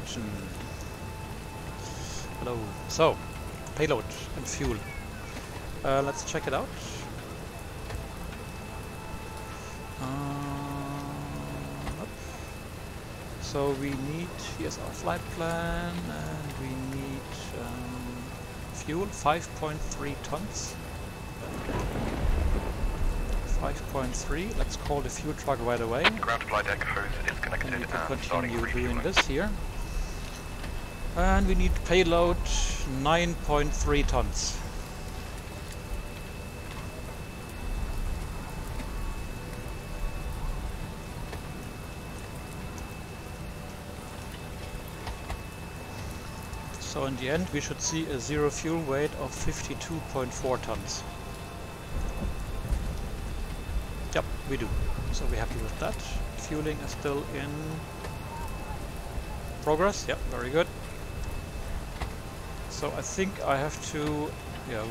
connection. Hello. So, payload and fuel. Let's check it out. Nope. So we need, here's our flight plan, and we need fuel, 5.3 tons. 5.3. Let's call the fuel truck right away. Ground flight deck hose is connected And we can and continue doing refueling. this here. And we need payload 9.3 tons. So in the end we should see a zero fuel weight of 52.4 tons. Yep, we do. So we're happy with that. Fueling is still in progress. Yep, very good. So I think I have to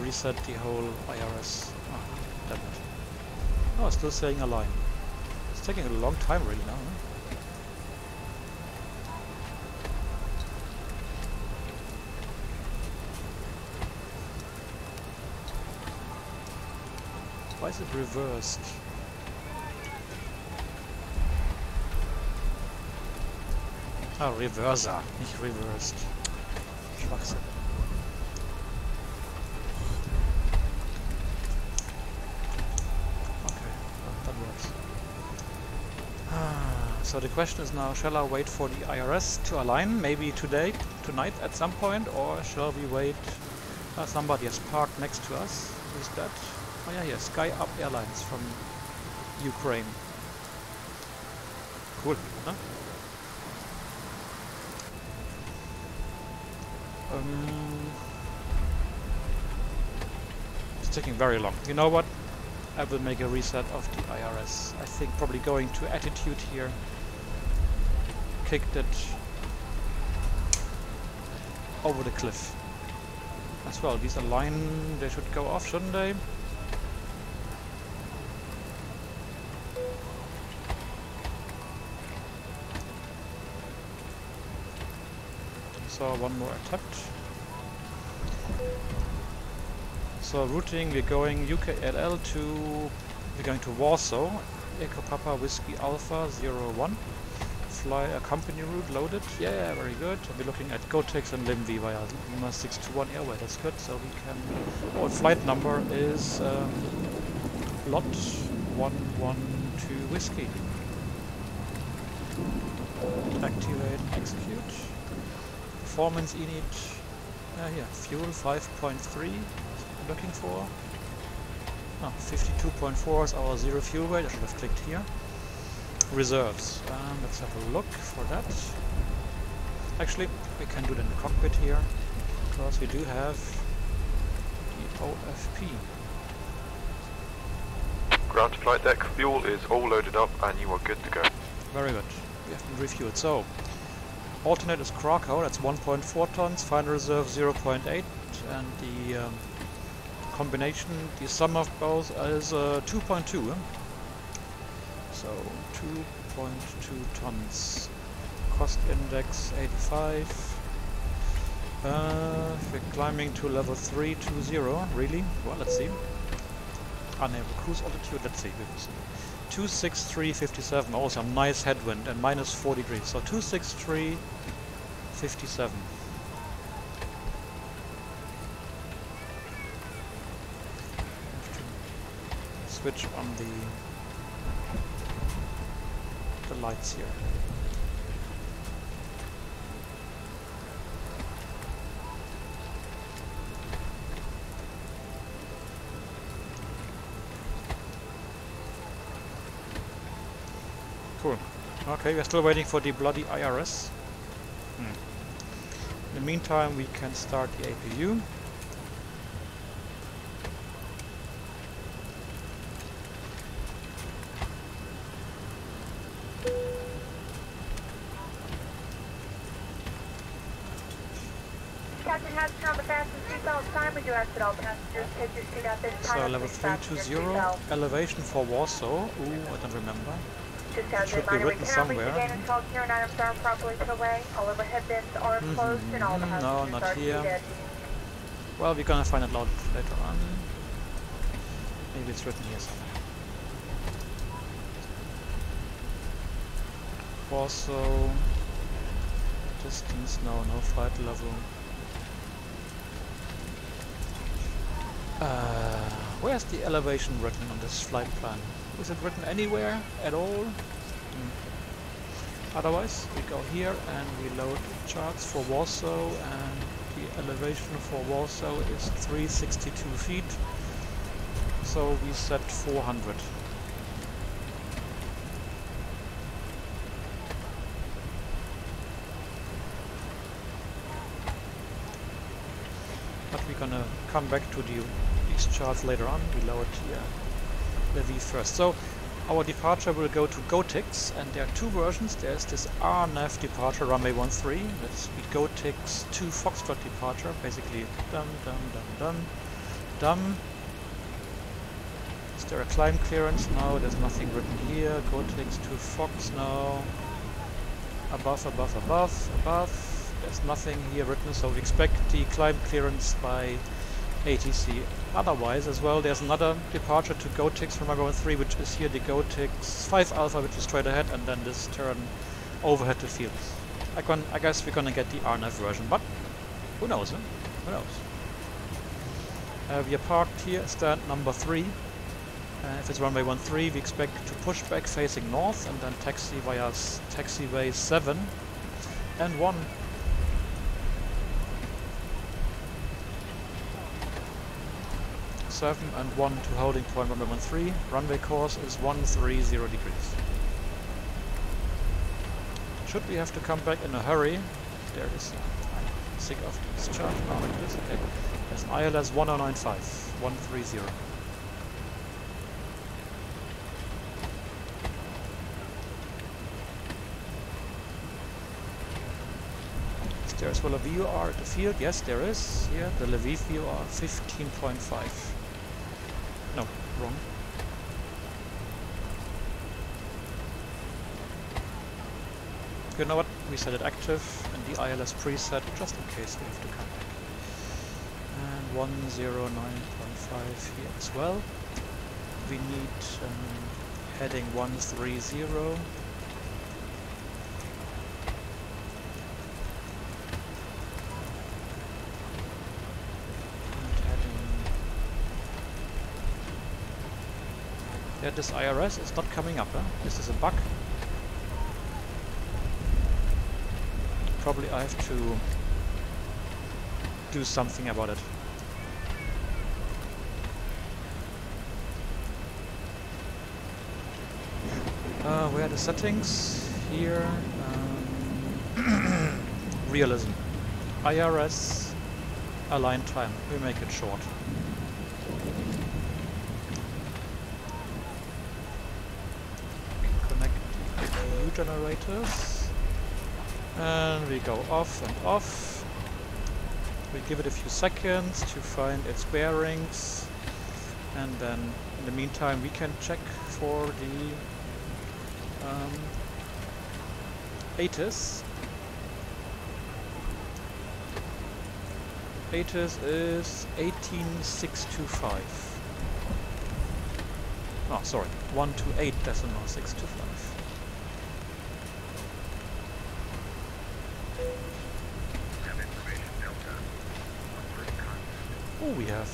reset the whole IRS. Oh, damn it. Oh, it's still saying align. It's taking a long time really now, huh? Why is it reversed? Ah, Reverser, nicht reversed. Schwachsinn. Okay, well, that works. So the question is now, shall I wait for the IRS to align, maybe tonight at some point, or shall we wait? Somebody has parked next to us. Who's that? Oh yeah, here, Sky Up Airlines from Ukraine. Cool, huh? It's taking very long. You know what? I will make a reset of the IRS. I think probably going to attitude here. Kicked it over the cliff. As well, these align, they should go off, shouldn't they? So one more attempt. So routing, we're going UKLL we're going to Warsaw, Echo Papa Whiskey Alpha 01. Fly a company route loaded, yeah, very good. We're looking at Gotex and Limvi via Lima 621 Airway, that's good. So we can, flight number is lot 112 Whiskey. Activate, execute. Performance init, here, fuel 5.3, looking for. 52.4 is our zero fuel weight, I should have clicked here. Reserves, let's have a look for that. Actually, we can do it in the cockpit here, because we do have the OFP. Ground flight deck fuel is all loaded up and you are good to go. Very good, we have been refueled. So, alternate is Krakow, that's 1.4 tons, final reserve 0.8, and the combination, the sum of both is 2.2. So 2.2 tons. Cost index 85. We're climbing to level 320. Really? Well, let's see. Unable cruise altitude. Let's see. 263.57. Also a nice headwind and minus 4 degrees. So 263.57. Switch on the lights here. Cool. Okay, we're still waiting for the bloody IRS. In the meantime, we can start the APU. Captain has turned on the fasten seatbelt sign. We do ask that all passengers take your seat at this time. So level 320, elevation for Warsaw. Ooh, I don't remember. Just as a Should be reminder, we written cannot reach somewhere. again until here and items are properly put away. All overhead systems are closed and all the No, passengers not are here. seated. Well, we're gonna find it out later on. Maybe it's written here somewhere. Also, distance, no flight level. Where's the elevation written on this flight plan? Is it written anywhere at all? Otherwise, we go here and we load charts for Warsaw, and the elevation for Warsaw is 362 feet. So we set 400. But we're gonna come back to these charts later on. We load the V first. So our departure will go to GOTIX, and there are two versions. There's this RNAV departure, runway 13. That's the GOTIX 2 Foxtrot departure. Basically, dum. Is there a climb clearance? No, there's nothing written here. GOTIX 2 Fox, no. Above. There's nothing here written, so we expect the climb clearance by ATC. Otherwise, as well, there's another departure to GOTIX from runway 13, which is here the GOTIX 5 Alpha, which is straight ahead, and then this turn overhead to field. I guess we're gonna get the RNAV version, but who knows, huh? Who knows? We are parked here, stand number 3. If it's runway 13, we expect to push back facing north and then taxi via taxiway 7 and 1. And 1 to holding point runway 13. Runway course is 130 degrees. Should we have to come back in a hurry? There it is. I'm sick of this chart. Oh, like this. Okay. There's an ILS 1095, 130. Is there as well a VOR at the field? Yes, there is. Here, the Lviv VOR 15.5. No, wrong. You know what? We set it active and the ILS preset just in case we have to come back. And 109.5 here as well. We need heading 130. Yeah, this IRS is not coming up, huh? This is a bug. Probably I have to do something about it. Where are the settings? Here. Realism. IRS. Align time. We make it short. Generators, and we go off and off. We give it a few seconds to find its bearings, and then in the meantime we can check for the ATIS. ATIS is 18625. Oh, sorry, 128.625. Oh, we have.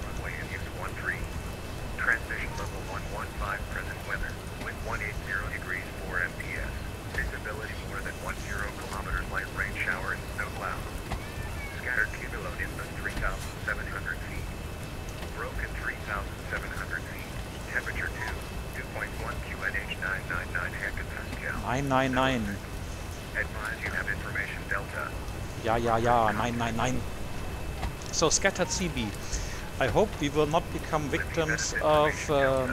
Runway is 13. Transmission level 115, present weather. Wind 180 degrees 4 MPS. Visibility more than 10 kilometers, light rain shower and snow cloud. Scattered cumulo input 3,700 feet. Broken 3,700 feet. Temperature 2.1 QNH 999 hectopascal. 999. Advise you have information Delta. Yeah, 999. So scattered CB. I hope we will not become victims of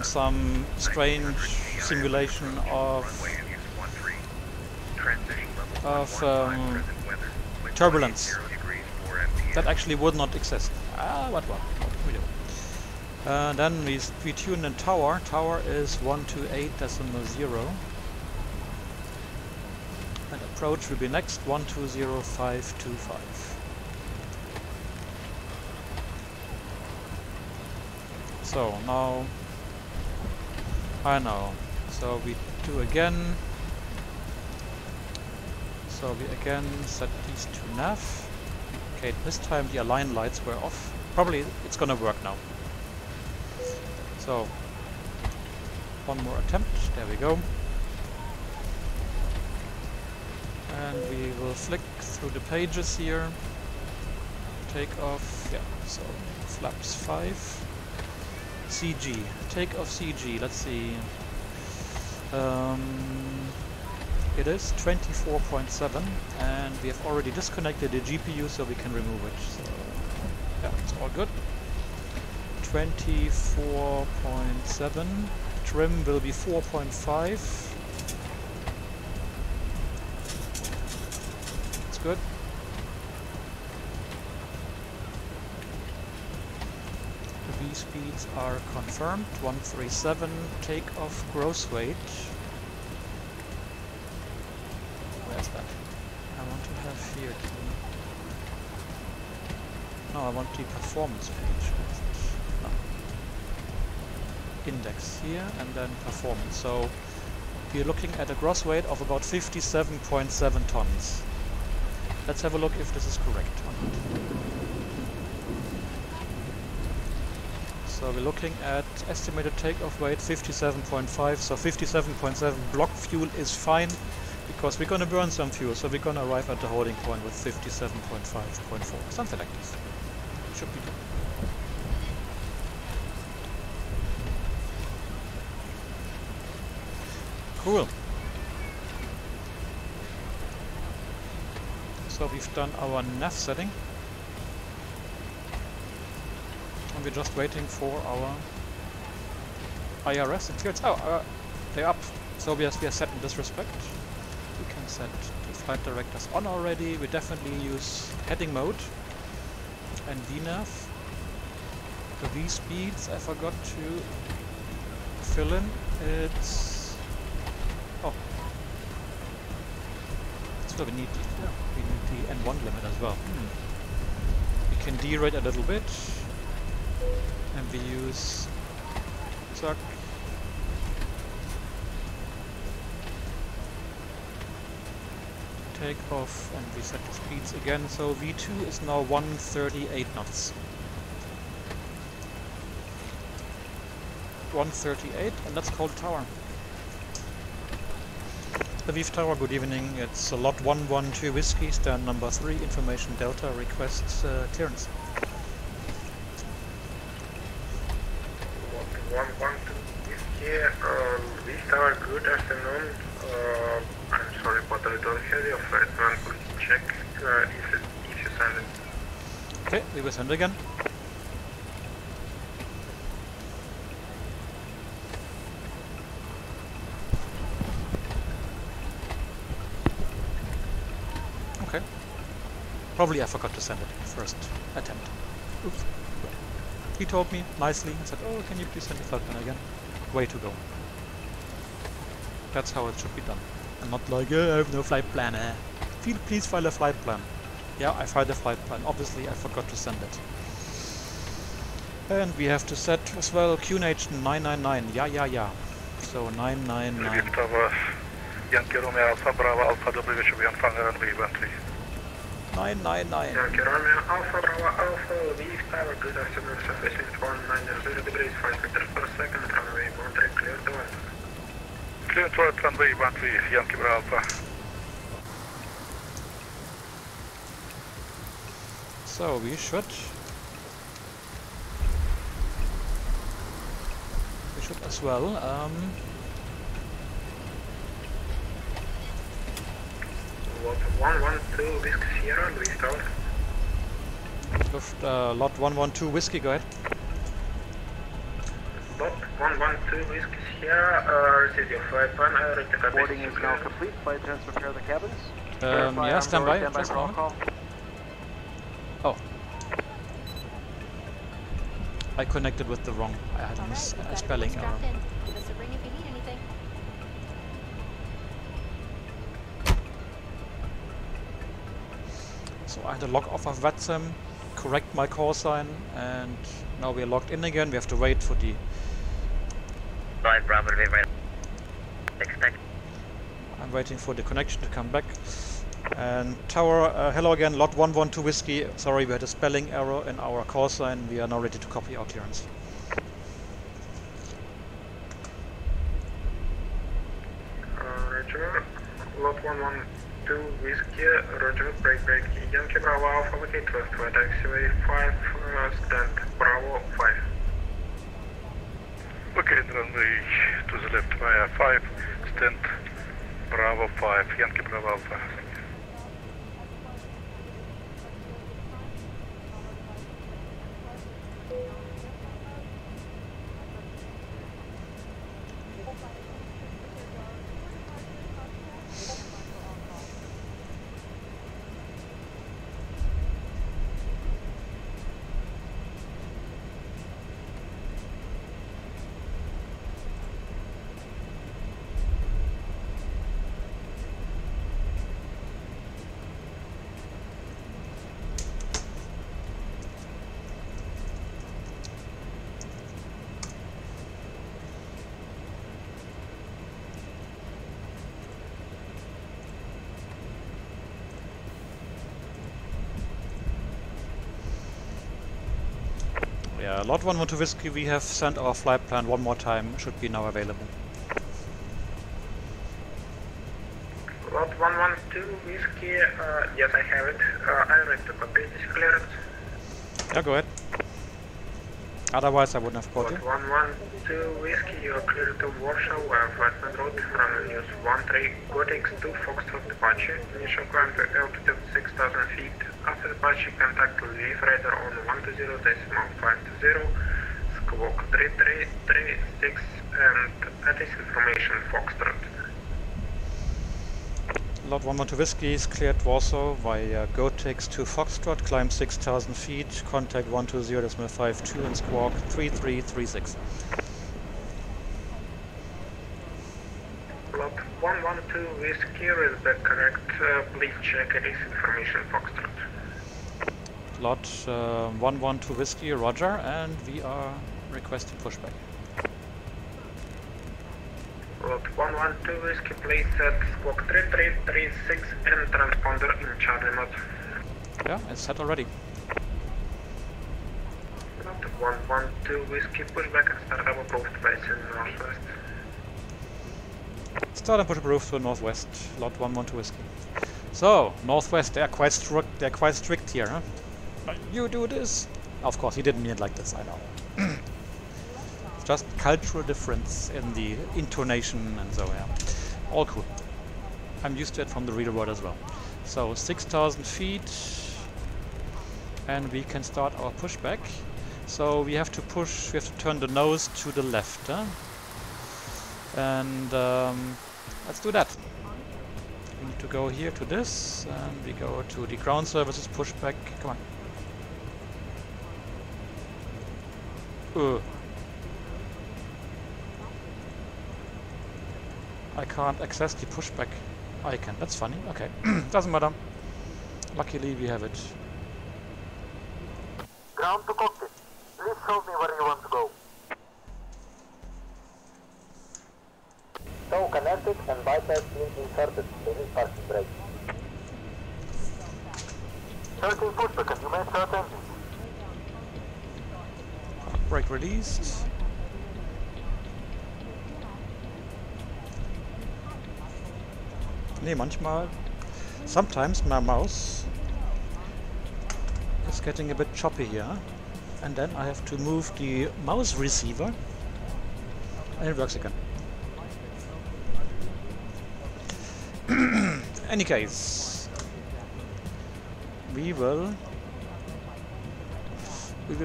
some strange simulation of turbulence that actually would not exist. What we do? Then we tune in tower. Tower is 128.0. And approach will be next 120525. So now I know. So we do again. So we again set these to nav. Okay, this time the align lights were off. Probably it's gonna work now. So one more attempt. There we go. And we will flick through the pages here. Take off. Yeah. So flaps 5. CG. Take off CG. Let's see. It is 24.7, and we have already disconnected the GPU, so we can remove it. So yeah, it's all good. 24.7. Trim will be 4.5. It's good. The V speeds are confirmed. 137. Take off gross weight. Where's that? I want to have here too. No, I want the performance page. No. Index here and then performance. So we're looking at a gross weight of about 57.7 tons. Let's have a look if this is correct or not. So we're looking at estimated takeoff weight 57.5. So 57.7 block fuel is fine, because we're going to burn some fuel, so we're going to arrive at the holding point with 57.5.4, something like this. Should be good. Cool. So we've done our nav setting. And we're just waiting for our IRS and clearance. Oh, they're up. So we are set in this respect. We can set the flight directors on already. We definitely use heading mode and VNAV. The V speeds I forgot to fill in. It's so we need the N1 limit as well. We can derate a little bit, and we use take off, and we set the speeds again. So V2 is now 138 knots. 138, and let's call the tower. Aviv Tower, good evening. It's lot 112 Whiskey, stand number 3, information Delta, requests clearance. 112 Whiskey, Aviv Tower, good afternoon. I'm sorry, but I don't have your flight plan. Could you check if you send it? Okay, we will send again. Okay. Probably I forgot to send it first attempt. Oops. He told me nicely and said, oh, can you please send the flight plan again? Way to go. That's how it should be done. And not like, I have no flight plan. Please file a flight plan. Yeah, I filed a flight plan. Obviously, I forgot to send it. And we have to set as well QNH 999. Yeah. So 999. Yankee Romeo Alpha Bravo Alpha W should be on Fanger and Aviv 3. 999. Yankee Romeo Alpha Bravo Alpha Aviv Tower, good afternoon. Surface wind 190 degrees, 5 meters per second, runway 13, clear to land. Clear to land, runway 13, Yankee Bravo Alpha. So we should as well. 112 Whiskey Sierra, Louis Tower. Lot 112 Whiskey, go ahead. Lot 112 Whiskey Sierra, receive your flight plan. Boarding is now complete. Flight attendants prepare the cabins. Yeah, stand by. Just a moment. Oh. I connected with the wrong. I had a spelling error. Give us a ring if you need anything. So I had to log off of VATSIM, correct my call sign, and now we are logged in again. We have to wait for the... Right, Bravo, right. Expect. I'm waiting for the connection to come back. And Tower, hello again, lot 112 Whiskey. Sorry, we had a spelling error in our call sign. We are now ready to copy our clearance. Roger. Lot 112 Whiskey, Roger, break. Yankee Bravo Alpha, locate left, taxiway 5, stand Bravo 5. Locate runway to the left via 5, stand Bravo 5, Yankee Bravo Alpha. Yeah, lot 112 Whiskey, we have sent our flight plan one more time, should be now available. Lot 112 Whiskey, yes I have it. I read to copy this clearance. Yeah, go ahead. Otherwise I wouldn't have called you. Lot 112 Whiskey, you are clear to Warsaw, Flatland Road, runway news 13, Gotex 2, Foxtrot departure, initial climb to altitude 6,000 feet. After departure, contact Lviv radar on 120.520, squawk 3336, and at this information, Foxtrot. Lot 112 Whiskey is cleared Warsaw via Gotex to Foxtrot, climb 6,000 feet, contact 120.52 and squawk 3336. Lot 112 Whiskey is the correct, please check this information, Foxtrot. Lot 112 Whiskey, roger, and we are requesting pushback. Lot 112 Whiskey, please set squawk 3336 and transponder in Charlie mode. Yeah, it's set already. Lot 112 Whiskey, pushback and startup approved by Northwest. Start and push approved to Northwest, Lot 112 Whiskey. So, Northwest, they're quite strict here, huh? You do this? Of course, he didn't mean it like this, I know. It's just cultural difference in the intonation and so, yeah. All cool. I'm used to it from the real world as well. So, 6,000 feet, and we can start our pushback. So, we have to turn the nose to the left, huh? And let's do that. We need to go here to this, and we go to the ground services pushback. Come on. I can't access the pushback icon. That's funny. Okay. Doesn't matter. Luckily we have it. Ground to cockpit. Please show me where you want to go. So connected and bypass pin inserted. There is parking brake. 13 pushback and you may start engines. Brake released. Nee, sometimes my mouse is getting a bit choppy here, and then I have to move the mouse receiver and it works again. Any case, we will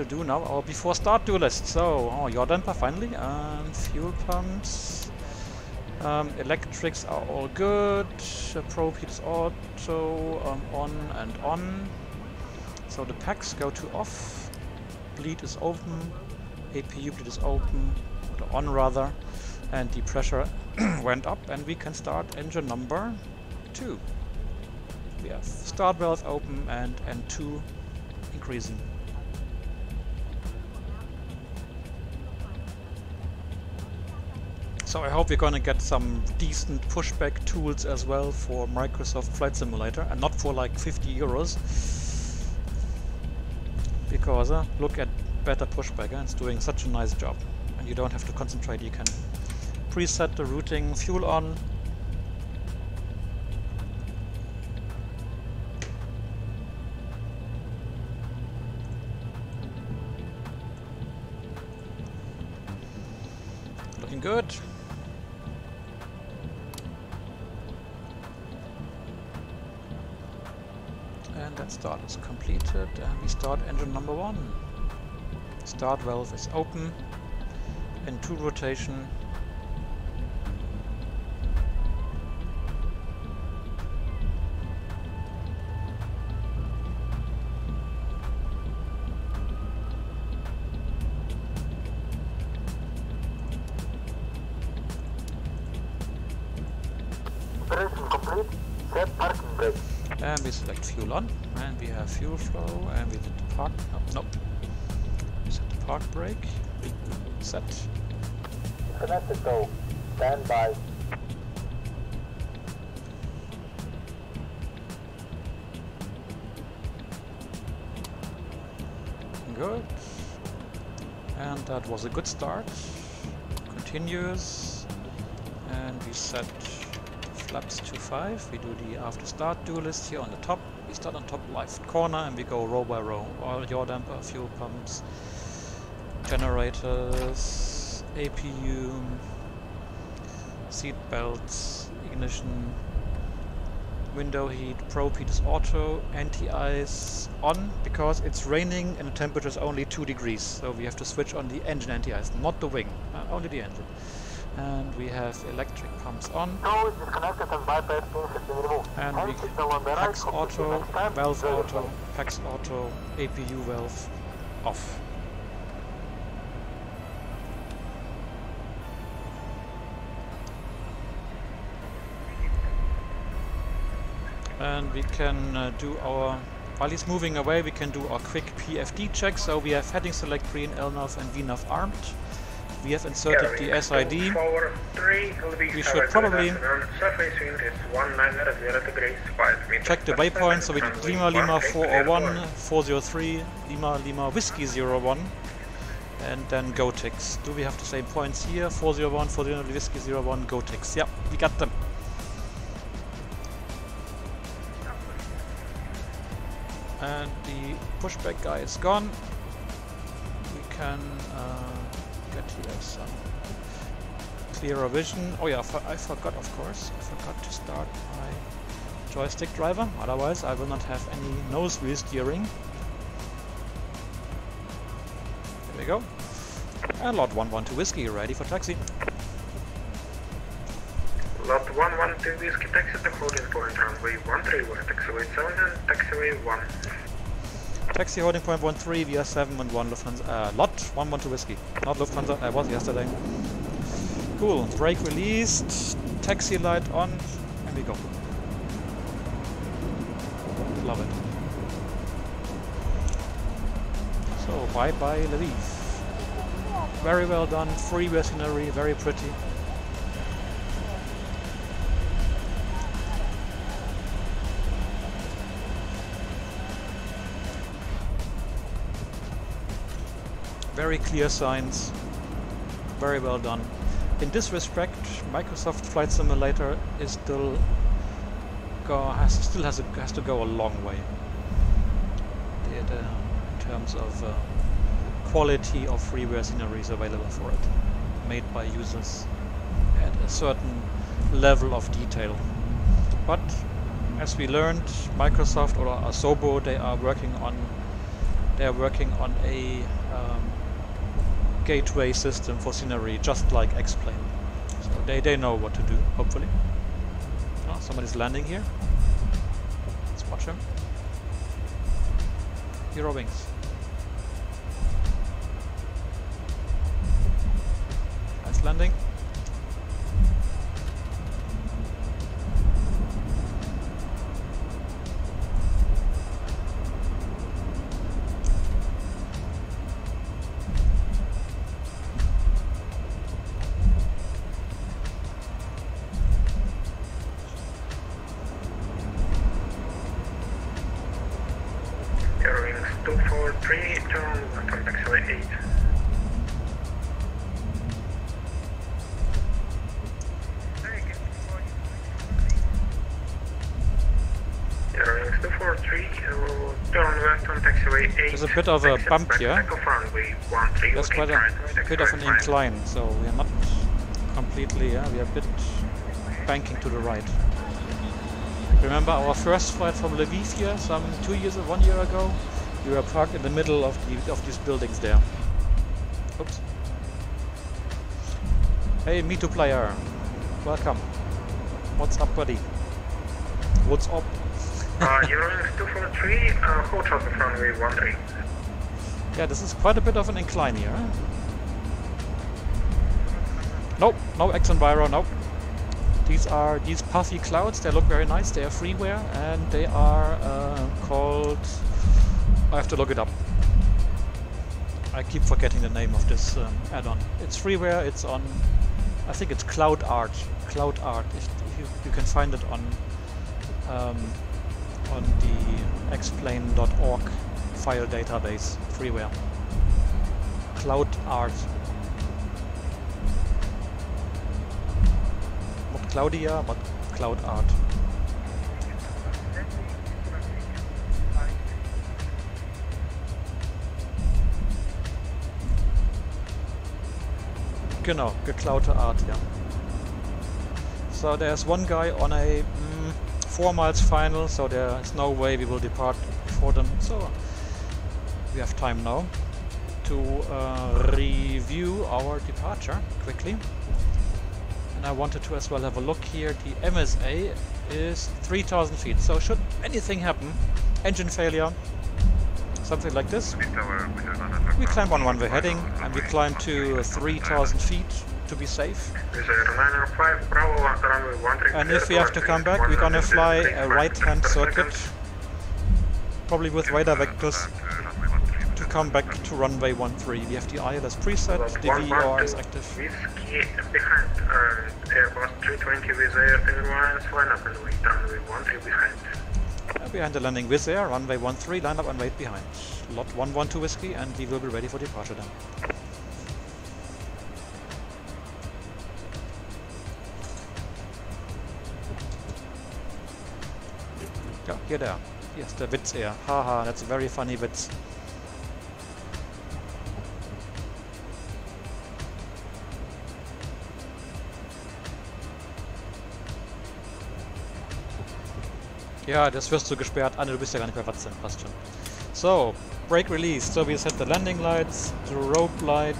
do now our before start do list. So, yaw damper finally, and fuel pumps, electrics are all good, probe heat is auto, on and on. So the packs go to off, bleed is open, APU bleed is open, or on rather, and the pressure went up, and we can start engine number 2. We have start valve open and N2 increasing. So I hope we're gonna get some decent pushback tools as well for Microsoft Flight Simulator, and not for like 50 euros. Because look at better pushback, it's doing such a nice job. And you don't have to concentrate, you can preset the routing, fuel on. Looking good. And that start is completed, and we start engine number 1. Start valve is open, N2 rotation. Operation complete. Set parking brake. And we select fuel on, and we have fuel flow, and we did the park. Nope. We set the park brake. Set. Connected go. Stand by. Good. And that was a good start. Continuous. And we set flaps to 5. We do the after start dual list here on the top. We start on top left corner and we go row by row. Oil, yaw damper, fuel pumps, generators, APU, seat belts, ignition, window heat, probe heat is auto, anti-ice on because it's raining and the temperature is only 2 degrees. So we have to switch on the engine anti-ice, not the wing, only the engine. And we have electric pumps on. Toe is disconnected and bypass pins have been removed. And we PAX auto, valve auto, PAX auto, APU valve off. And we can do our, while he's moving away, we can do our quick Pfd check. So we have heading select green, LNAV and VNAV armed. We have inserted the SID. We should probably check the waypoint. So we did Lima Lima 401, 403, Lima Lima Whiskey 01, and then go ticks. Do we have the same points here? 401, 401, Whiskey 01, go ticks. Yeah, we got them. And the pushback guy is gone. We can get here some clearer vision. Oh yeah, I forgot, of course. I forgot to start my joystick driver. Otherwise, I will not have any nose wheel steering. There we go. And lot 112 Whiskey ready for taxi. Lot 112 Whiskey taxi to holding point runway 13 with taxiway 7 and taxiway 1. Taxi holding point 13 via 7 and 1 Lufthansa. Lot 112 Whiskey. Not Lufthansa, I was yesterday. Cool. Brake released. Taxi light on. And we go. Love it. So, bye bye Lviv. Very well done. Freeway scenery, very pretty. Very clear signs, very well done. In this respect, Microsoft Flight Simulator is still has to go a long way in terms of quality of freeware sceneries available for it, made by users at a certain level of detail. But as we learned, Microsoft or Asobo, they are working on a gateway system for scenery, just like X-Plane. So they know what to do, hopefully. Oh, somebody's landing here. Let's watch him. Hero wings. Soft landing. Eurowings 243, turn left on taxiway 8. Eurowings 243, turn left on taxiway 8. There's a bit of a bump here. Runway 13, There's quite a bit of an incline, so we are not completely, we are a bit banking to the right. Remember our first flight from Lviv here, some 1 year ago? We were parked in the middle of these buildings there. Oops. Hey, Me Too player. Welcome. What's up, buddy? What's up? Eurowings 243, hold short of runway 13. Yeah, this is quite a bit of an incline here. Huh? Nope, no X-Enviro, nope. These are these puffy clouds, they look very nice, they are freeware, and they are called... I have to look it up. I keep forgetting the name of this add-on. It's freeware, it's on... I think it's Cloud Art. Cloud Art, if you can find it on the explain.org file database, freeware. Cloud Art. Claudia, but Cloud Art. Genau, geklaute Art, yeah. So there's one guy on a 4 miles final, so there is no way we will depart before them. So we have time now to review our departure quickly. And I wanted to as well have a look here. The MSA is 3,000 feet, so should anything happen, engine failure, something like this, we climb on one-way heading and we climb to 3,000 feet to be safe. And if we have to come back, we're gonna fly a right-hand circuit, probably with radar vectors, to come back to runway 13. We have the ILS preset, the VER is active. Whiskey behind, Airbus 320 with Air Airlines, line up and wait, runway 13 behind. Behind the landing with Air, runway 13, line up and wait behind. Lot 112 Whiskey, and we will be ready for departure then. Ja, hier der. Hier ist der Witz eher. Haha, that's a very funny Witz. Ja, das wirst du gesperrt. Ah, ne, du bist ja gar nicht bei VATSIM, passt schon. So, brake release. So we set the landing lights, the rope light.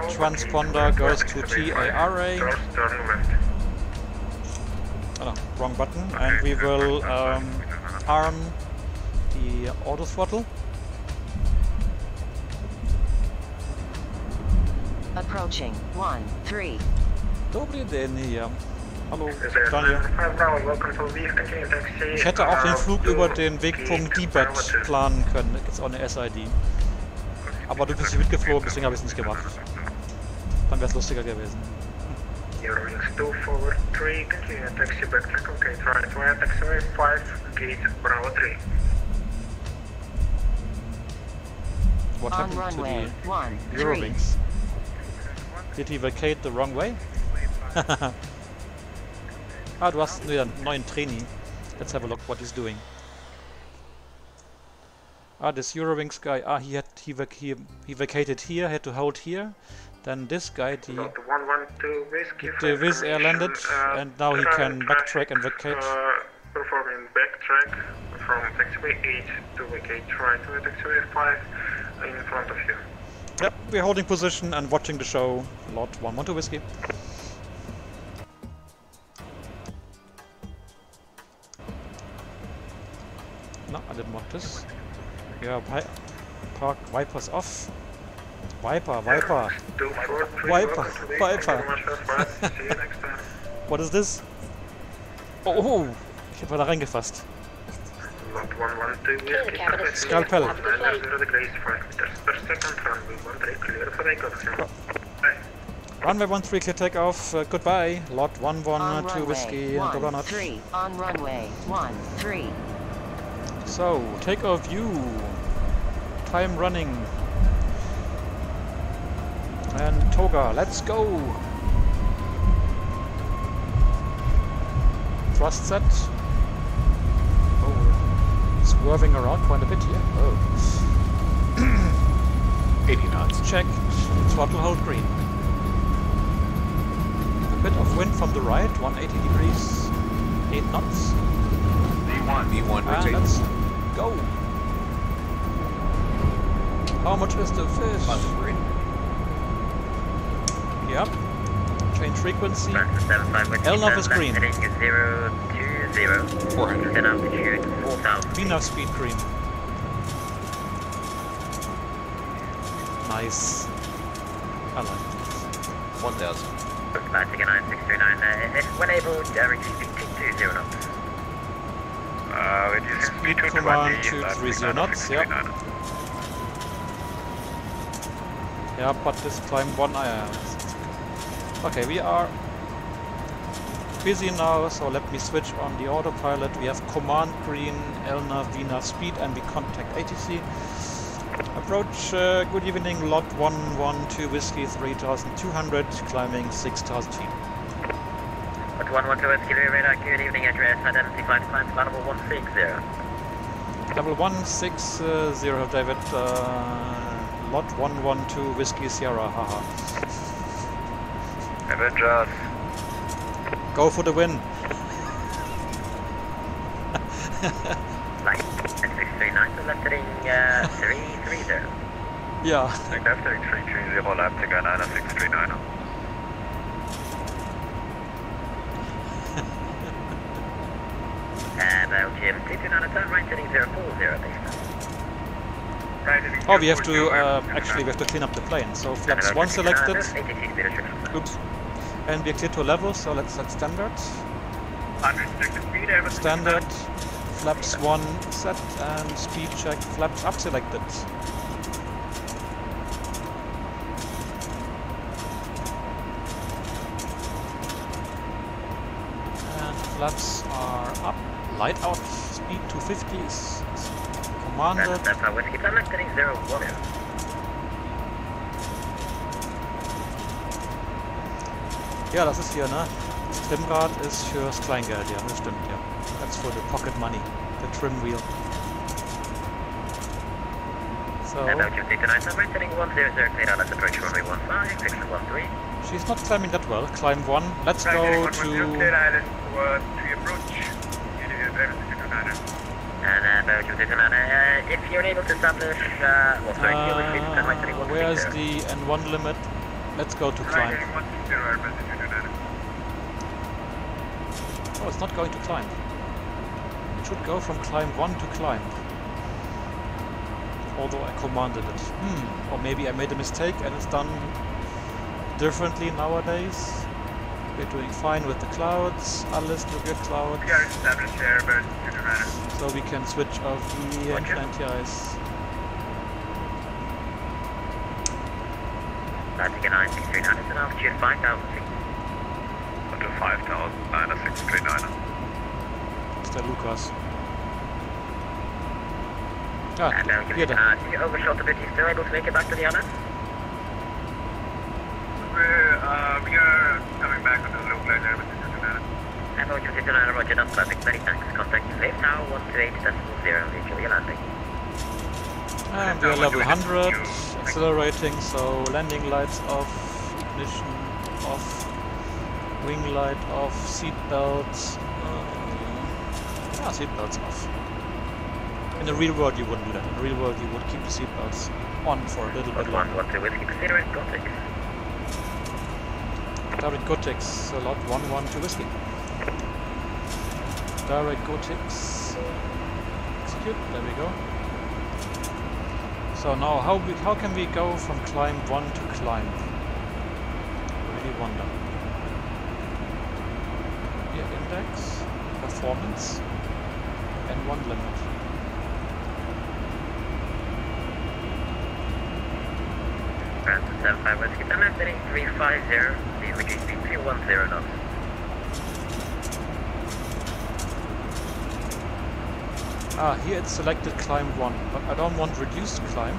Transponder goes to TARA. Oh no, wrong button. And we will arm the auto throttle. Approaching 13. Dobry den hier. Hallo, Daniel. Ich hätte auch den Flug über den Wegpunkt D-Bed planen können. Da gibt es auch eine SID. Aber du bist hier mitgeflogen, deswegen habe ich es nicht gemacht. Dann wäre es lustiger gewesen. Eurowings 243, continue taxi back track, okay, right via taxiway 5, gate Bravo 3. What happened to the Eurowings? Did he vacate the wrong way? Ah, du hast wieder einen neuen Trainee. Let's have a look what he's doing. Ah, this Eurowings guy, he vacated here, had to hold here. Then this guy, the Wizz Air landed, and now he can backtrack and vacate. Performing backtrack from taxiway 8 to vacate right to taxiway 5 in front of you. Yep, we're holding position and watching the show. Lot 112 Whiskey. No, I didn't want this. Yeah, park wipers off. Viper. 243, Viper. welcome to the Thank you very Viper. much for the flight. See you next time. What is this? Oh, ich habe da reingefasst. Lot 112, whiskey, Capital. Scalpel. 90 degrees, 5 meters per second, runway 13, clear for takeoff. Runway 13, clear takeoff. Goodbye. Lot 112 On runway whiskey and double notch. 13. On runway 13. So, takeoff view. Time running. And Toga, let's go. Thrust set. Oh, swerving around quite a bit here. Oh. 80 knots. Check. Throttle hold green. A bit of wind from the right, 180 degrees, 8 knots. V1 And rotate. let's go. How much is the fish? Yep. Change frequency. Elnov is green. 020. 400. Then altitude 4,000. Enough speed green. Nice. I like it. 1000. Atlantic 9639. When able, reaching speed 20 knots. Speed command 230 knots, yeah. Yeah, but this climb one, okay, we are busy now, so let me switch on the autopilot. We have command green, Elna, Vina speed, and we contact ATC. Approach, good evening, lot 112 whiskey 3200, climbing 6000 feet. Lot 112 whiskey radar, good evening, address identified, climb level 160. Level 160, David, lot 112 whiskey Sierra, haha. Avengers. Go for the win. Like 639, so left heading 330. Yeah. Left heading 330, lap to go 9639. Belgium 229, turn right heading 040, base. Oh, we have to, actually we have to clean up the plane. So flaps 1 selected. Oops. And we're clear to level, so let's set standard. Standard. Flaps 1 set and speed check flaps up selected. And flaps are up. Light out. Speed 250 is commanded. Ja, das ist hier, ne? Das Trimrad ist fürs Kleingeld, ja, das stimmt, ja. That's for the pocket money, the trim wheel. So, she's not climbing that well. Climb 1. Let's go to... if you're able to establish, where's the N1 limit? Let's go to climb. Oh, it's not going to climb. It should go from climb 1 to climb. Although I commanded it. Or maybe I made a mistake and it's done differently nowadays. We're doing fine with the clouds. Alles to good clouds. So we can switch off the anti-ice. Atlantic 9639 and altitude 5,000 feet. Up to 5,000, 9639. Mr. Lucas. Ah, And here then. you overshot a bit, you still able to make it back to the island? We are coming back on the low line there with the And Roger 29, Roger, that's perfect, many thanks. Contact Wave Tower 128.0, enjoy your landing. And we're level 100, accelerating, so landing lights off, ignition off, wing light off, seat belts. Seat belts off. In the real world you wouldn't do that. In the real world you would keep the seat belts on for a little bit longer. 112 whiskey, proceed direct Gothic. Direct Gothics, lot 112 whiskey. Direct Gothics. Execute, there we go. So now how can we go from climb 1 to climb? I really wonder. Here, index, performance, and 1 limit. Francis 75 Whiskey, turn left heading 350, please reduce speed 310 knots. Ah, here it's selected climb 1, but I don't want reduced climb.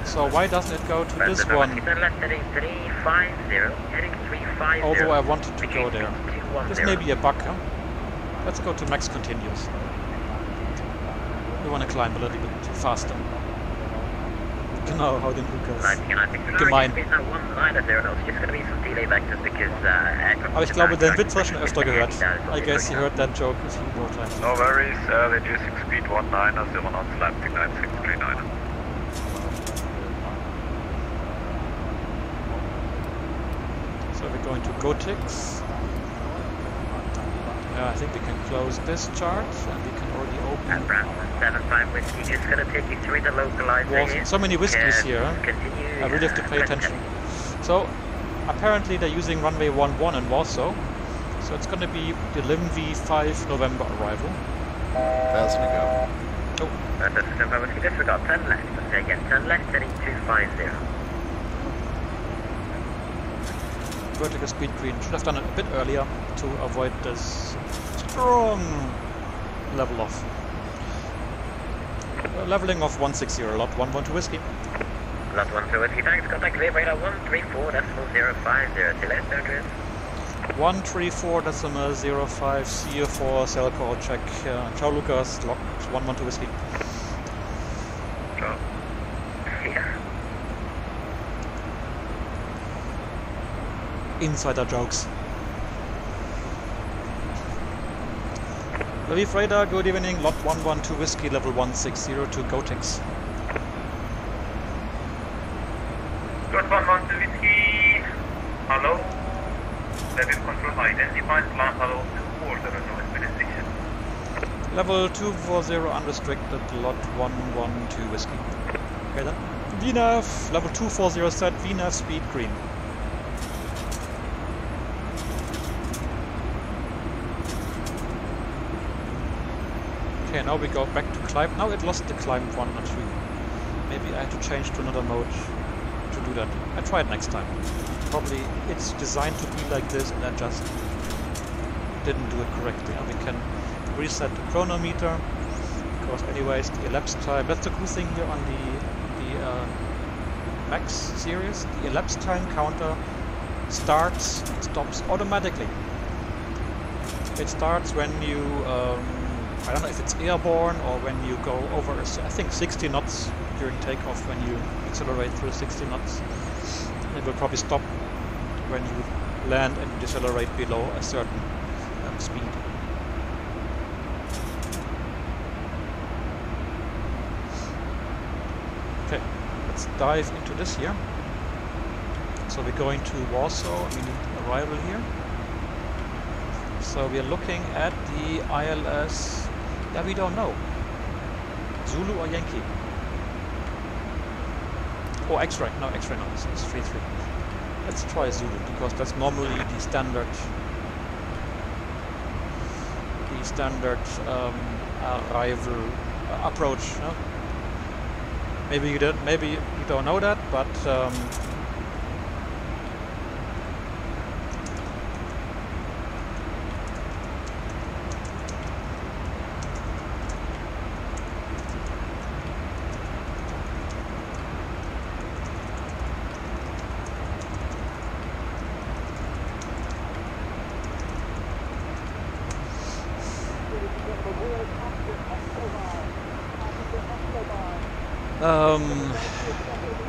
So why doesn't it go to this one? Turn left heading 350, heading 350. Although I wanted to go there. This may be a bug, huh? Let's go to max continuous. We want to climb a little bit faster. Genau, hau den Lukas. Gemein. Aber ich glaube, den Witz war schon öfter gehört. I guess you heard that joke a few more times. No worries, reducing speed 19, 0 knots, landing 9639. So we're going to GoTix. I think we can close this chart and we can already open. And Brand 75 Whiskey, just going to take you through the localizer here. So many whiskies here. Continue. I really have to pay attention. So apparently they're using runway 11 in Warsaw. So it's going to be the LIMV 5 November arrival. 1,000 to go. Oh. That's 75 Whiskey, disregard, turn left. Let's say again, turn left heading 250. Vertical speed green. Should have done it a bit earlier to avoid this strong level off. Leveling off 160, lot 112 Whiskey. Lot 112 Whiskey, thanks, contact wave radar 134.050, till Andrews. 134.05, see you for cell call check. Ciao Lucas, lock 112 Whiskey. Ciao. Yeah. Insider jokes. Lviv radar, good evening, lot 112 Whiskey, level 160 to GoTix. Lot 112 Whiskey, hello. Level control identified, plan hello to order and no expedition. Level 240 unrestricted, lot 112 Whiskey. Okay then. VNAV, level 240 set, VNAV speed green. Okay, now we go back to climb. Now it lost the climb 1 or 2. Maybe I have to change to another mode to do that. I try it next time. Probably it's designed to be like this and I just didn't do it correctly. And we can reset the chronometer because anyways the elapsed time, that's the cool thing here on the Max series. The elapsed time counter starts and stops automatically. It starts when you I don't know if it's airborne or when you go over, I think 60 knots during takeoff when you accelerate through 60 knots. It will probably stop when you land and decelerate below a certain speed. Okay, let's dive into this here. So we're going to Warsaw, we need arrival here. So we are looking at the ILS. Yeah, we don't know. Zulu or Yankee? Oh, X-ray. No, X-ray no. It's 3-3. Let's try Zulu because that's normally the standard. Arrival approach. No? Maybe you don't. Maybe you don't know that, but.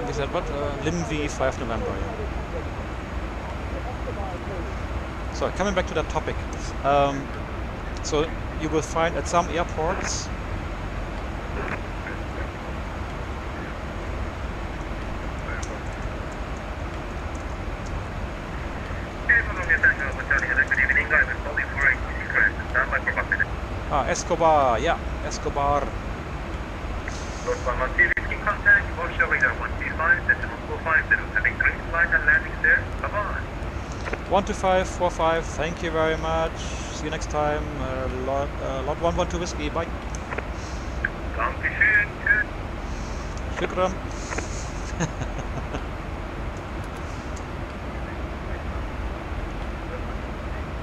We said what? LIMV 5 November. Yeah. So coming back to that topic. So you will find at some airports Escobar, yeah, Escobar. contact, Warsaw radar 125.450, having green flight and landing there, bye-bye. 12545, thank you very much. See you next time. Lot 112 Whiskey, bye. Dankeschön, tschüss. Shukran.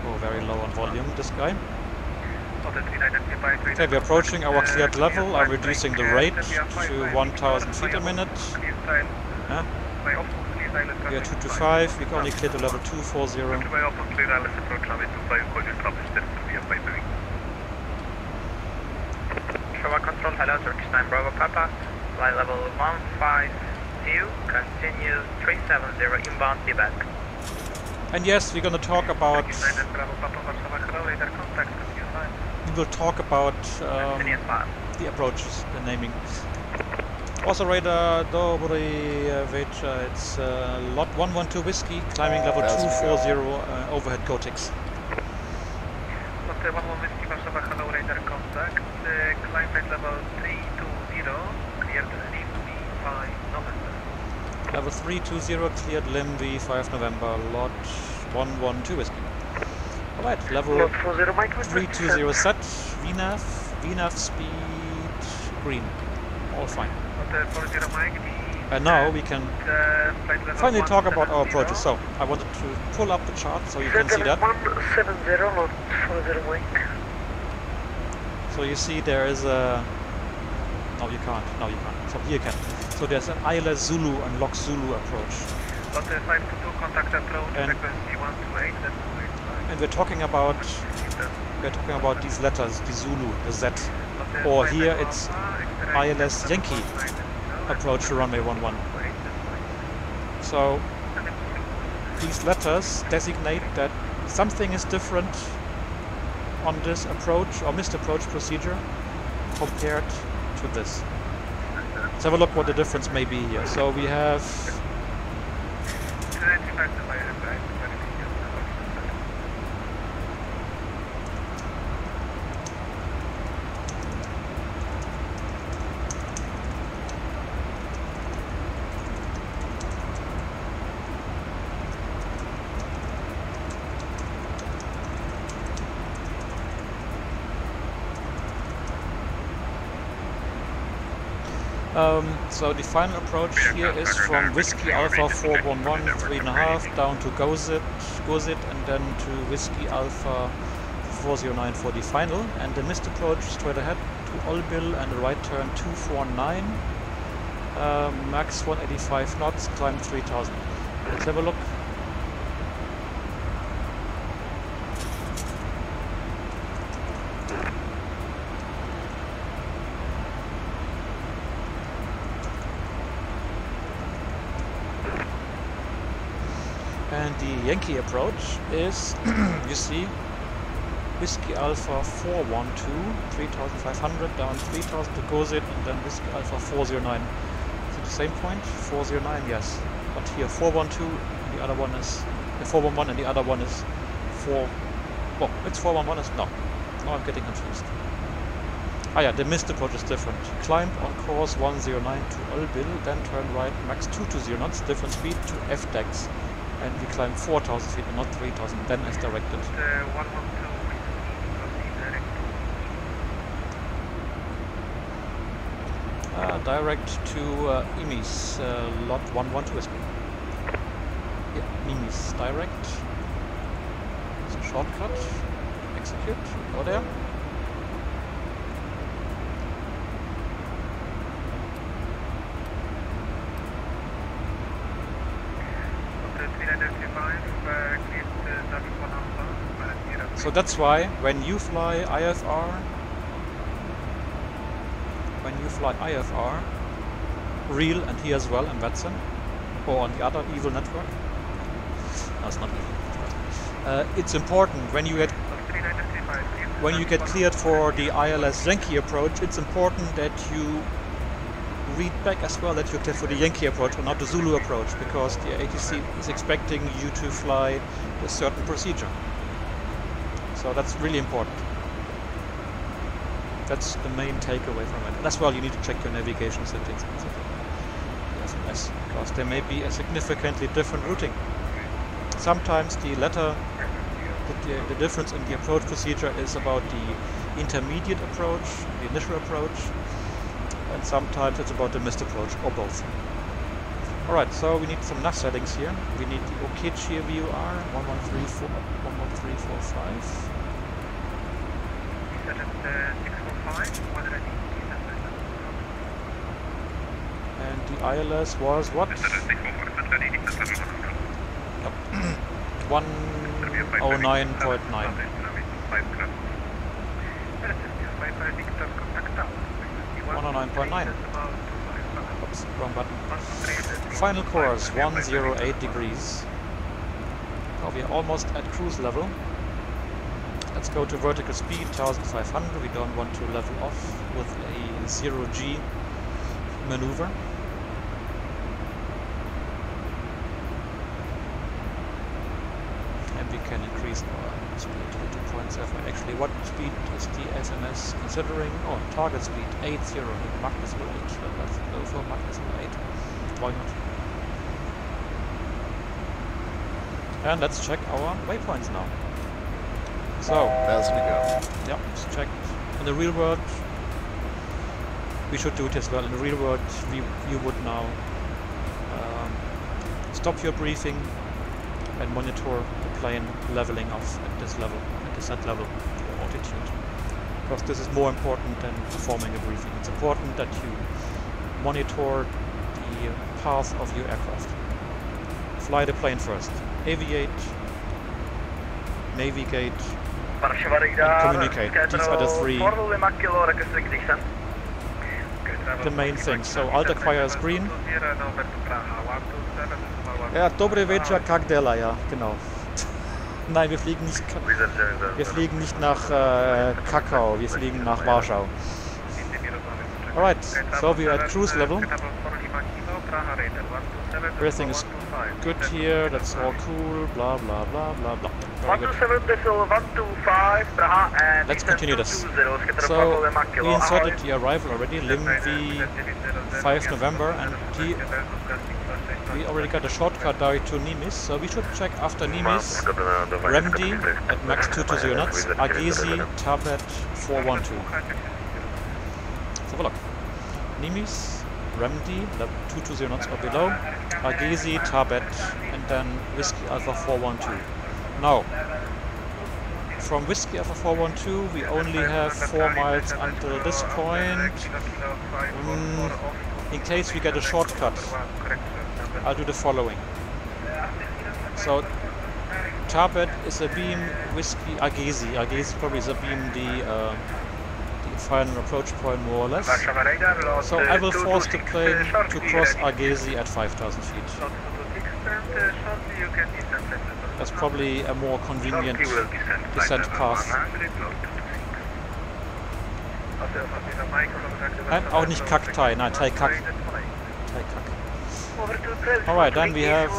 Oh, very low on volume, this guy. Okay, we're approaching our cleared level. I'm reducing the rate to 1000 feet a minute. Yeah. We are 225, we can only clear to level 240. Showa Control, hello, Turkish Time Bravo Papa. Flight level 152, continue 370, inbound feedback. And yes, we're going to talk about the approaches, the naming. Also radar, dobry večer, it's lot 112 Whiskey, climbing level 240, overhead Gotex. Lot 112 Whiskey, Warsaw, hello, radar contact, climb at level 320, cleared LIMB 5 November. Level 320, cleared LIMB 5 November, lot 112 Whiskey. Alright, level 320 set, VNAV speed green, all fine. And now we can finally talk about our approaches. So I wanted to pull up the chart so you can see that. 170, lot 40 Mike. So you see there is a... No, you can't. No, you can't. So here you can. So there's an ILS Zulu and LOX Zulu approach. And we're talking about these letters, the Zulu, the Z. Or here it's ILS Yankee approach to runway 11. So these letters designate that something is different on this approach or missed approach procedure compared to this. Let's have a look what the difference may be here. So we have so the final approach here is from Whiskey Alpha 411 3.5 down to Gozit, and then to Whiskey Alpha 409 for the final. And the missed approach straight ahead to Olbil and a right turn 249, max 185 knots, climb 3000. Let's have a look. And the Yankee approach is, you see, Whiskey Alpha 412, 3500 down 3000 to Gozit, and then Whiskey Alpha 409. Is it the same point? 409, yes. But here 412, and the other one is 411, and the other one is 4. Oh, it's 411 is no. Now I'm getting confused. Ah yeah, the missed approach is different. Climb on course 109 to Olbil, then turn right max 220 knots, different speed to FDEX. And we climb 4000 feet and not 3000, then as directed. Direct to Emis, lot 112 Whiskey. Yeah, Emis, direct. It's a shortcut. Execute, go there. So that's why when you fly IFR, real and here as well in VATSIM, or on the other evil network. No, it's not evil. It's important when you get cleared for the ILS Yankee approach. It's important that you read back as well that you're cleared for the Yankee approach or not the Zulu approach, because the ATC is expecting you to fly a certain procedure. So that's really important. That's the main takeaway from it. And as well, you need to check your navigation settings, etc. ILS, because there may be a significantly different routing. Sometimes the difference in the approach procedure is about the intermediate approach, the initial approach, and sometimes it's about the missed approach, or both. Alright, so we need some NAV settings here. We need the Okechi VUR 11345. And the ILS was what? 109.9. 109.9. Oops, wrong button. Final course 108 degrees. Oh, we are almost at cruise level. Let's go to vertical speed 1500. We don't want to level off with a 0G maneuver. And we can increase our speed to 2.7. Actually, what speed is the SMS considering? Oh, target speed 80, Mach decimal 8. Let's go for Mach decimal 8. Why not? And let's check our waypoints now. So, That's gonna go. yeah, let's check. In the real world, we should do it as well. In the real world, you would now stop your briefing and monitor the plane leveling off at this level, at the set level or altitude. Because this is more important than performing a briefing. It's important that you monitor the path of your aircraft. Fly the plane first. Aviate, navigate, and communicate. These are the three the main things. So alt acquire is green. Ja, dobry wieczór, jak dela, ja, genau. Nein, wir fliegen nicht nach Kakao, wir fliegen nach Warschau. Alright, so we are at cruise level. Everything is good here, that's all cool, blah blah blah blah blah. Let's continue this. So, we inserted the arrival already, LIMV 5 November, and we already got a shortcut direct to Nimis, so we should check after Nimis, Remdi at max 220 knots, Agesi, Tabet 412. Let's have a look. Nimis, Remdi, 220 knots or below, Agesi, Tabet, and then Whiskey Alpha 412. Now, from Whiskey Alpha 412 we only have 4 miles until this point. In case we get a shortcut, I'll do the following. So, Tabet is a beam, Whiskey, Agesi probably is a beam, the final approach point more or less. So I will force the plane to cross Agesi at 5,000 feet. That's probably a more convenient descent path. And auch nicht Kaktai, nein, Tai-Kak. Alright, then we have,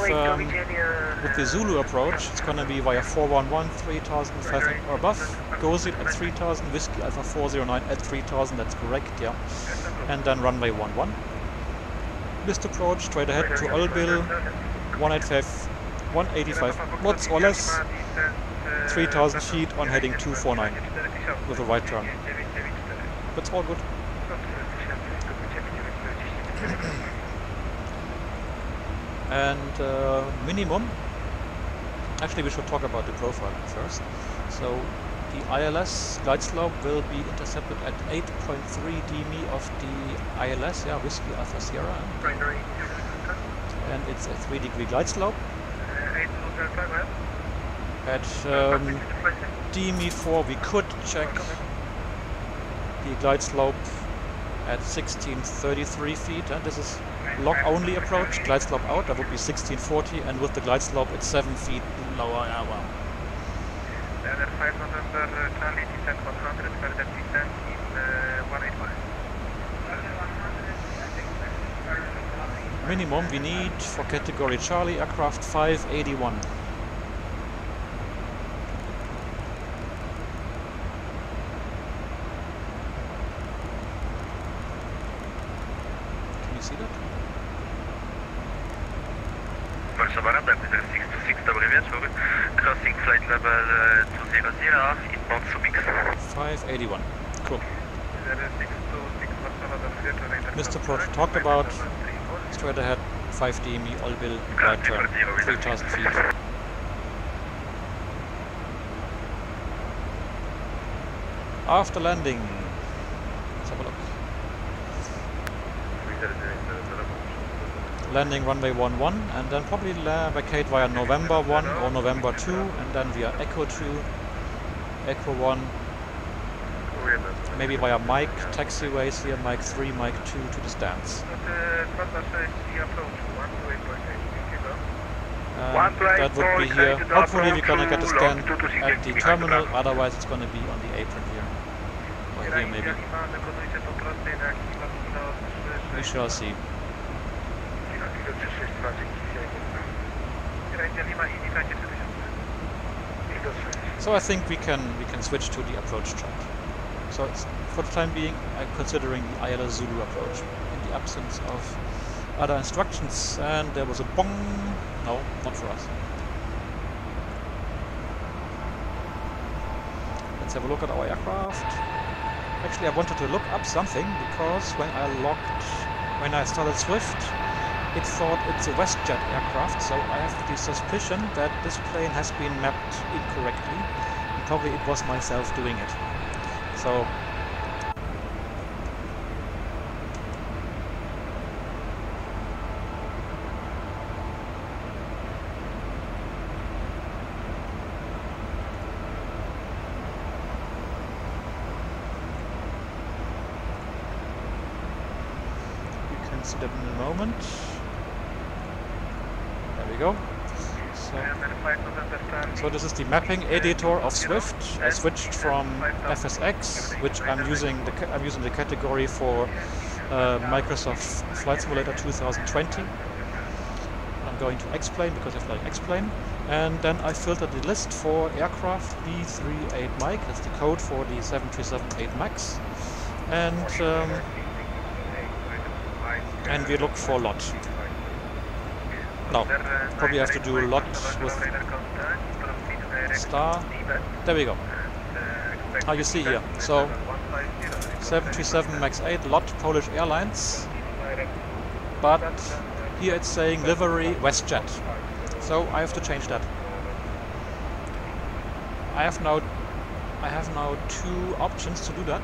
with the Zulu approach, it's gonna be via 411, 3,500 or above, Gozit at 3,000, Whiskey Alpha 409 at 3,000, that's correct, yeah. And then runway 11. Missed approach, straight ahead to Olbil, 185 knots or less, 3,000 feet on heading 249 with a right turn. That's all good. And minimum, actually we should talk about the profile first. So the ILS glide slope will be intercepted at 8.3 dmi of the ILS, yeah, Whiskey Alpha Sierra. And it's a 3-degree glide slope. At dmi 4 we could check the glide slope at 1633 feet, and this is log only approach, glide slope out, that would be 1640, and with the glide slope it's 7 feet lower. Yeah, wow. Minimum we need for category Charlie aircraft 581. Can you see that? Dobry wieczór. Crossing flight level 200, inbound Subic. 581. Cool. Mr. Prot talked about straight ahead 5D me all bill right turn 3000 feet. After landing, let's have a look. Landing runway 11 and then probably vacate via November 1 or November 2 and then via Echo 2, Echo 1, maybe via Mike taxiways here, Mike 3, Mike 2 to the stands. That would be here. Hopefully we're gonna get a stand at the terminal, otherwise it's gonna be on the apron here. Or here maybe. We shall see. So I think we can switch to the approach chart. So it's, for the time being, I'm considering the IRL Zulu approach in the absence of other instructions. And there was a bong. No, not for us. Let's have a look at our aircraft. Actually, I wanted to look up something because when I started Swift, it thought it's a WestJet aircraft, so I have the suspicion that this plane has been mapped incorrectly. And probably it was myself doing it. So you can see that in a moment. There we go. So this is the mapping editor of Swift. I switched from FSX, which I'm using the category for Microsoft Flight Simulator 2020. I'm going to explain because I fly explain, and then I filtered the list for aircraft B38 Mike. That's the code for the 737-8 MAX, and we look for lot. No, probably have to do a lot with star. There we go. How you see here. So 737 MAX8 lot Polish Airlines, but here it's saying livery WestJet. So I have to change that. I have now two options to do that.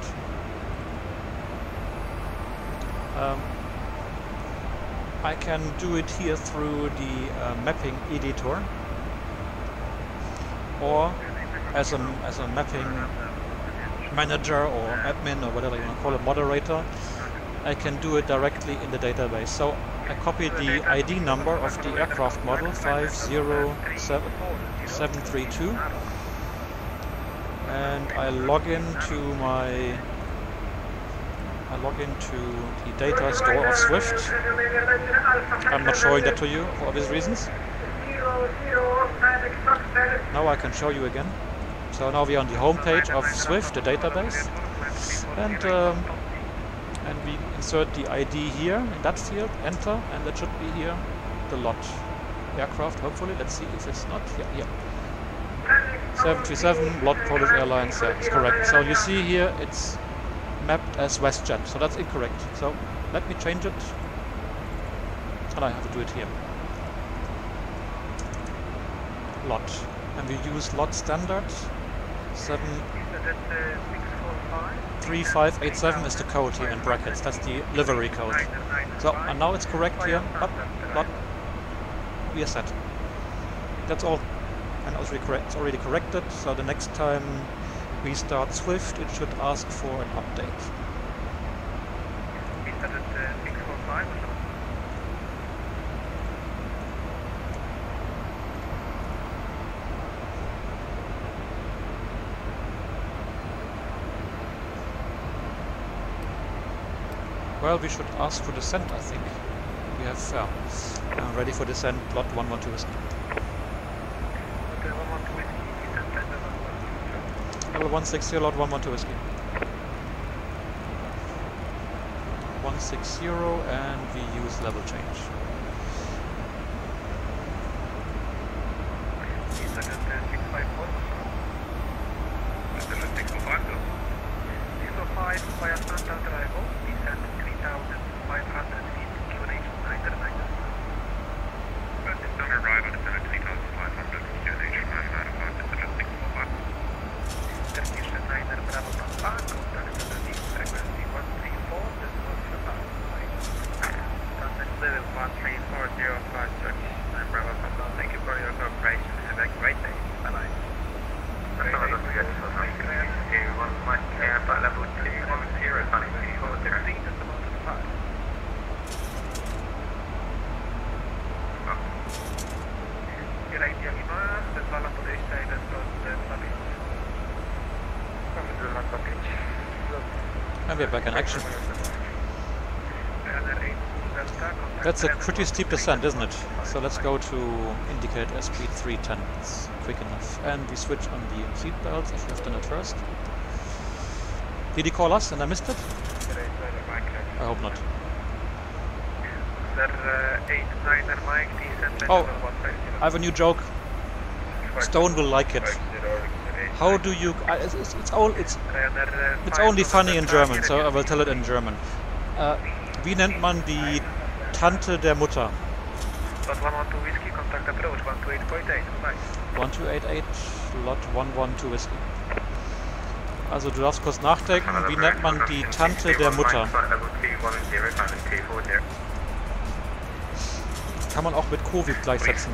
I can do it here through the mapping editor, or as a mapping manager or admin or whatever you want to call it, moderator. I can do it directly in the database. So I copy the ID number of the aircraft model 507732, and I log into the data store of Swift. I'm not showing that to you for obvious reasons. Now I can show you again. So now we are on the home page of Swift, the database, and we insert the ID here in that field, enter, and that should be here the lot aircraft. Hopefully, let's see if it's not here. 737 lot Polish Airlines. Yeah, it's correct. So you see here it's mapped as WestJet, so that's incorrect. So let me change it, and I have to do it here. Lot, and we use lot standard 73587 is the code here in brackets. That's the livery code. So and now it's correct here. Up, lot. We are set. That's all, and it's already corrected. So the next time we start Swift, it should ask for an update. Is that at 645 or so? Well, we should ask for descent, I think. We have ready for descent, lot 112 whiskey. Level 160, lot 112 whiskey. 160, and we use level change. Right, Lima, zezwala podejścia 1 do 25. And we're back in action. That's a pretty steep descent, isn't it? So let's go to indicate SP310. It's quick enough. And we switch on the seat belts. I should have done it first. Did he call us and I missed it? I hope not. Oh, I have a new joke. Stone will like it. How do you... it's only funny in German, so I will tell it in German. Wie nennt man die Tante der Mutter? 1288, Lot 112 Whiskey. Also du darfst kurz nachdenken, wie nennt man die Tante der Mutter? Kann man auch mit Covid gleichsetzen.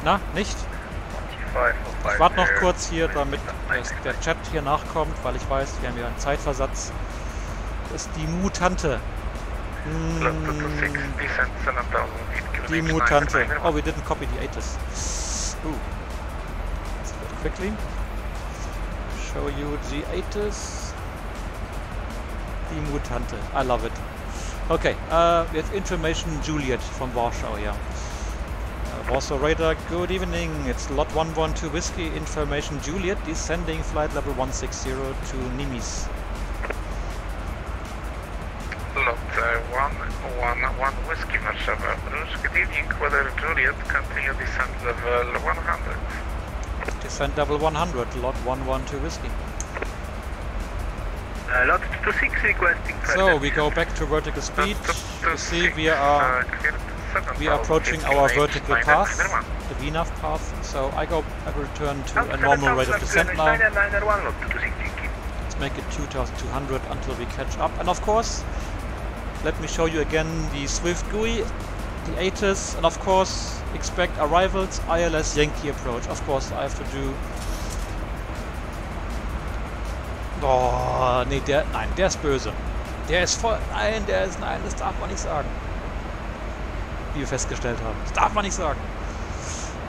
Na, nicht? Ich warte noch kurz hier, damit der Chat hier nachkommt, weil ich weiß, wir haben ja einen Zeitversatz. Das ist die Mutante. Die Mutante. Oh, we didn't copy the ATIS. Ooh. Let's do it quickly. Show you the ATIS. Die Mutante. I love it. Okay, we have information Juliet from Warsaw here. Warsaw Radar, good evening. It's Lot 112 Whiskey, information Juliet, descending flight level 160 to Nimis. Lot 111 Whiskey, Warszawa. Good evening, weather Juliet, continue descent level 100. Descent level 100, Lot 112 Whiskey. Lot 26 requesting. So we go back to vertical speed. You see we are approaching our vertical path, the VNAV path. So I return to a normal rate of descent now. Let's make it 2200 until we catch up. And of course, let me show you again the Swift GUI, the ATIS, and of course expect arrivals, ILS Yankee approach. Of course I have to do... Oh, nee, nein, der ist böse. Der ist voll... Nein, das darf man nicht sagen. Wie wir festgestellt haben. Das darf man nicht sagen.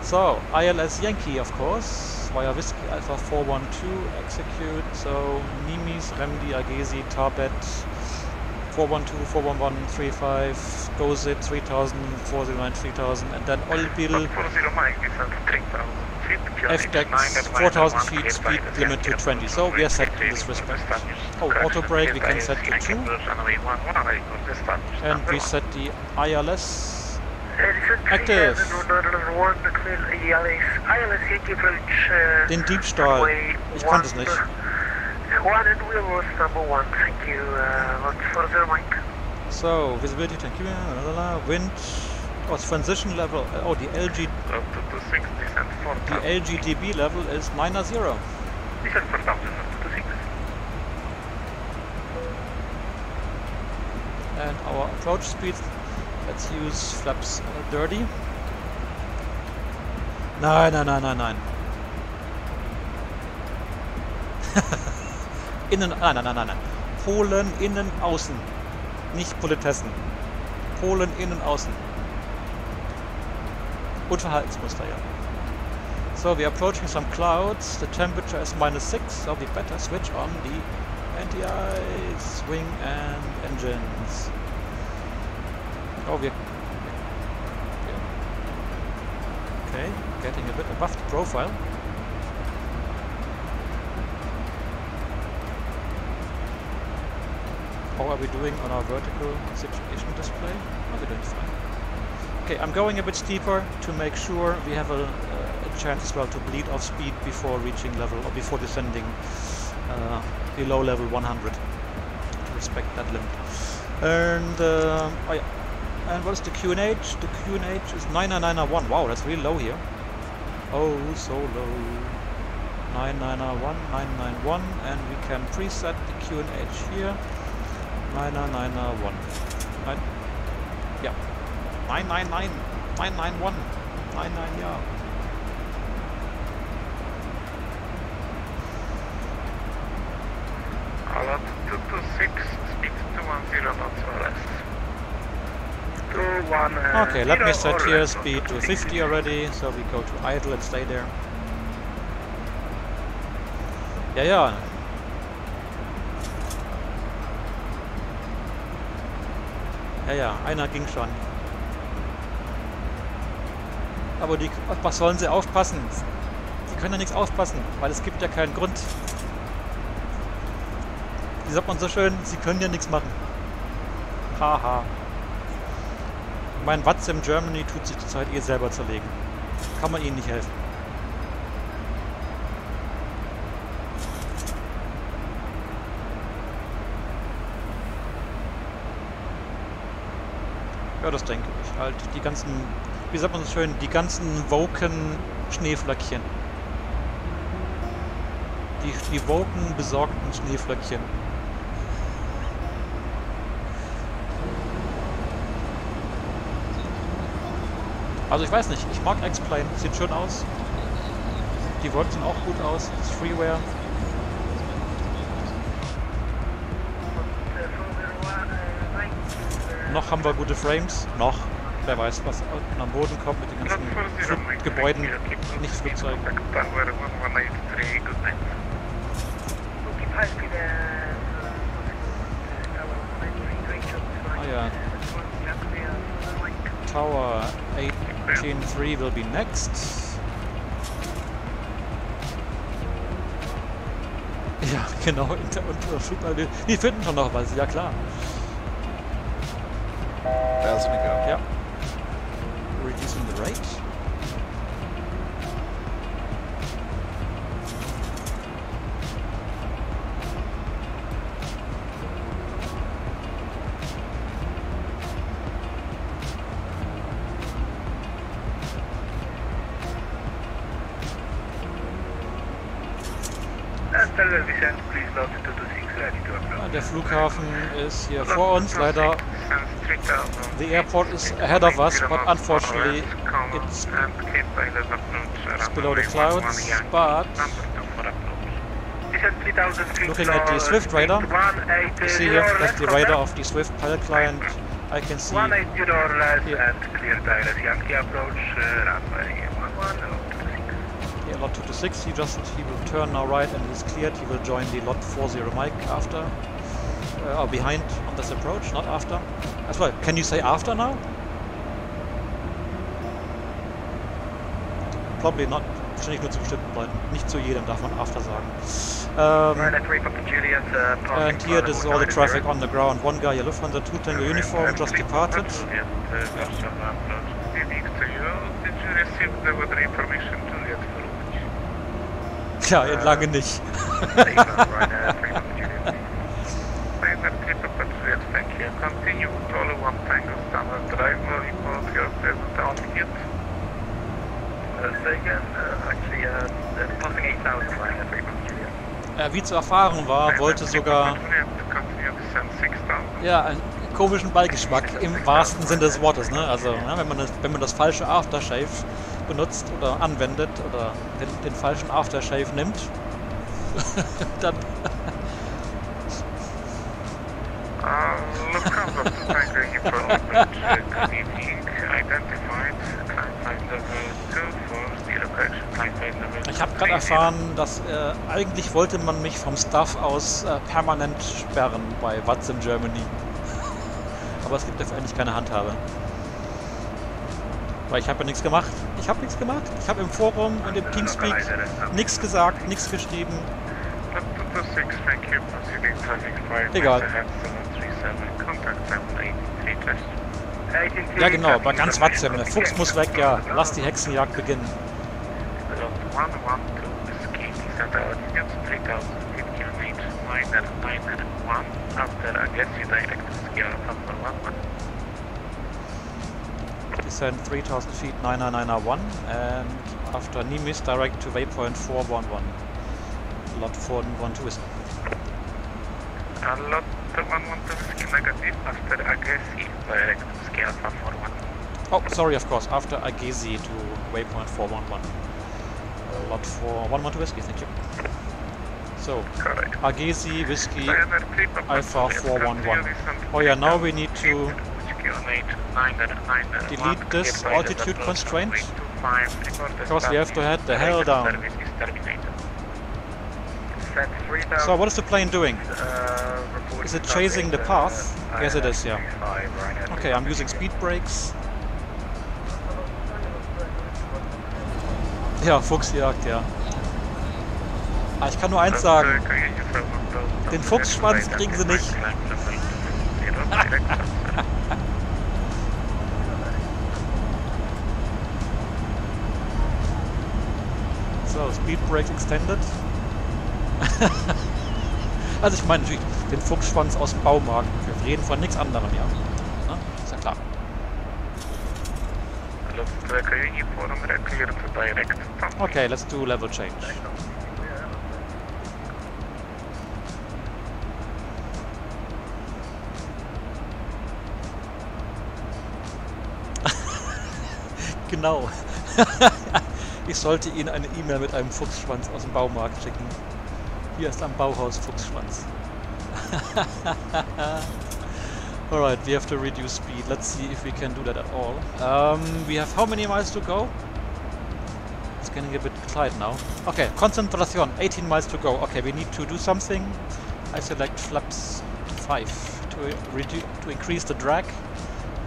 So, ILS Yankee, of course. Via Whiskey Alpha 412, execute. So, Nimis, Remdi, Agesi, Tarbet, 412, 411, 35, GoZit, 3000, 409, 3000, and then Olbil, FDEX, 4000 feet, speed limit to 20. So, we are set in this respect. Oh, auto brake we can set to 2. And we set the ILS. Active. Den Diebstahl. Ich kann das nicht. So, visibility, thank you. Wind. Oh, transition level. Oh, the LGDB level is 9-0. And our approach speed. Let's use flaps dirty. Nein. Innen, nein. Polen, innen, außen. Nicht Politessen. Polen, innen, außen. Und Verhaltensmuster, ja. So, we're approaching some clouds. The temperature is -6, so we better switch on the anti-ice, wing and engines. Oh, we're okay, getting a bit above the profile. How are we doing on our vertical situation display? Oh, we're doing fine. Okay, I'm going a bit steeper to make sure we have a chance as well to bleed off speed before reaching level or before descending below level 100 to respect that limit. And oh yeah. And what is the QNH? The QNH is 9991. Wow, that's really low here. Oh, so low. 9991, 991, and we can preset the QNH here. 9991. Yeah. 999, 991, 99, yeah. Lot 226, speed 210 knots or less. Okay, let me set here speed to 50 already, so we go to idle and stay there. Ja, ja. Ja, ja, einer ging schon. Aber die, was sollen sie aufpassen? Die können ja nichts aufpassen, weil es gibt ja keinen Grund. Wie sagt man so schön, sie können ja nichts machen. Haha. Mein VATSIM Germany tut sich zurzeit eh selber zerlegen. Kann man ihnen nicht helfen. Ja, das denke ich. Halt die ganzen, wie sagt man so schön, die ganzen woken Schneeflöckchen. Die woken besorgten Schneeflöckchen. Also ich weiß nicht, ich mag X-Plane, sieht schön aus. Die Wolken sehen auch gut aus, das ist Freeware. Noch haben wir gute Frames, noch. Wer weiß, was am Boden kommt mit den ganzen Gebäuden, nicht Flugzeugen. Ah ja. Tower 18-3 will be next. Ja, genau, und Flugzeuge. Die finden schon noch was, ja klar. Thousand to go. Ja. Reducing the rate. Der Flughafen ist hier vor uns, leider. The airport is ahead of us, but unfortunately it's below the clouds. But looking at the Swift radar, you see here, that's the radar of the Swift pilot client. I can see here. Lot 226, he will turn now right and he's cleared. He will join the lot 40 Mike after, or behind on this approach, not after. As well, can you say after now? Probably not. Wahrscheinlich nur zu bestimmten Leuten. Nicht zu jedem darf man after sagen. And here this is all the traffic on the ground. One guy, Lufthansa 2 Tango uniform, just departed. Tja, lange nicht. Wie zu erfahren war, wollte sogar ja, einen komischen Beigeschmack im wahrsten Sinne des Wortes. Ne? Also ja, wenn man das falsche Aftershave benutzt oder anwendet oder den falschen Aftershave nimmt, dann ich habe gerade erfahren, dass eigentlich wollte man mich vom Staff aus permanent sperren bei VATSIM Germany. Aber es gibt dafür eigentlich keine Handhabe. Weil ich habe ja nichts gemacht. Ich habe nichts gemacht. Ich habe im Forum und im Teamspeak nichts gesagt, nichts geschrieben. Egal. Ja genau, aber ganz VATSIM. Der Fuchs muss weg, ja. Lass die Hexenjagd beginnen. Descend 3000 feet 9991 and after Nimis direct to waypoint 411. Lot 412 is. Lot 112 is negative after Agesi direct to scale 411. Oh, sorry, of course, after Agesi to waypoint 411. Lot 412 whiskey, thank you. So, Agesi, whiskey, Alpha 411. Oh yeah, now we need to Whiskey on 8, delete this altitude constraint, because we have to head the hell down. So what is the plane doing? Is it chasing the path? Yes it is, yeah. Okay, I'm using speed brakes. Ja, Fuchsjagd, ja. Ich kann nur eins sagen. Den Fuchsschwanz kriegen sie nicht. So, Speed Brake extended. Also ich meine natürlich den Fuchsschwanz aus dem Baumarkt. Wir reden von nichts anderem, ja. Na, ist ja klar. Okay, let's do level change. Genau. Ich sollte Ihnen eine E-Mail mit einem Fuchsschwanz aus dem Baumarkt schicken. Hier ist am Bauhaus Fuchsschwanz. Alright, we have to reduce speed. Let's see if we can do that at all. We have how many miles to go? It's getting a bit tight now. Okay, concentration, 18 miles to go. Okay, we need to do something. I select flaps 5 to increase the drag,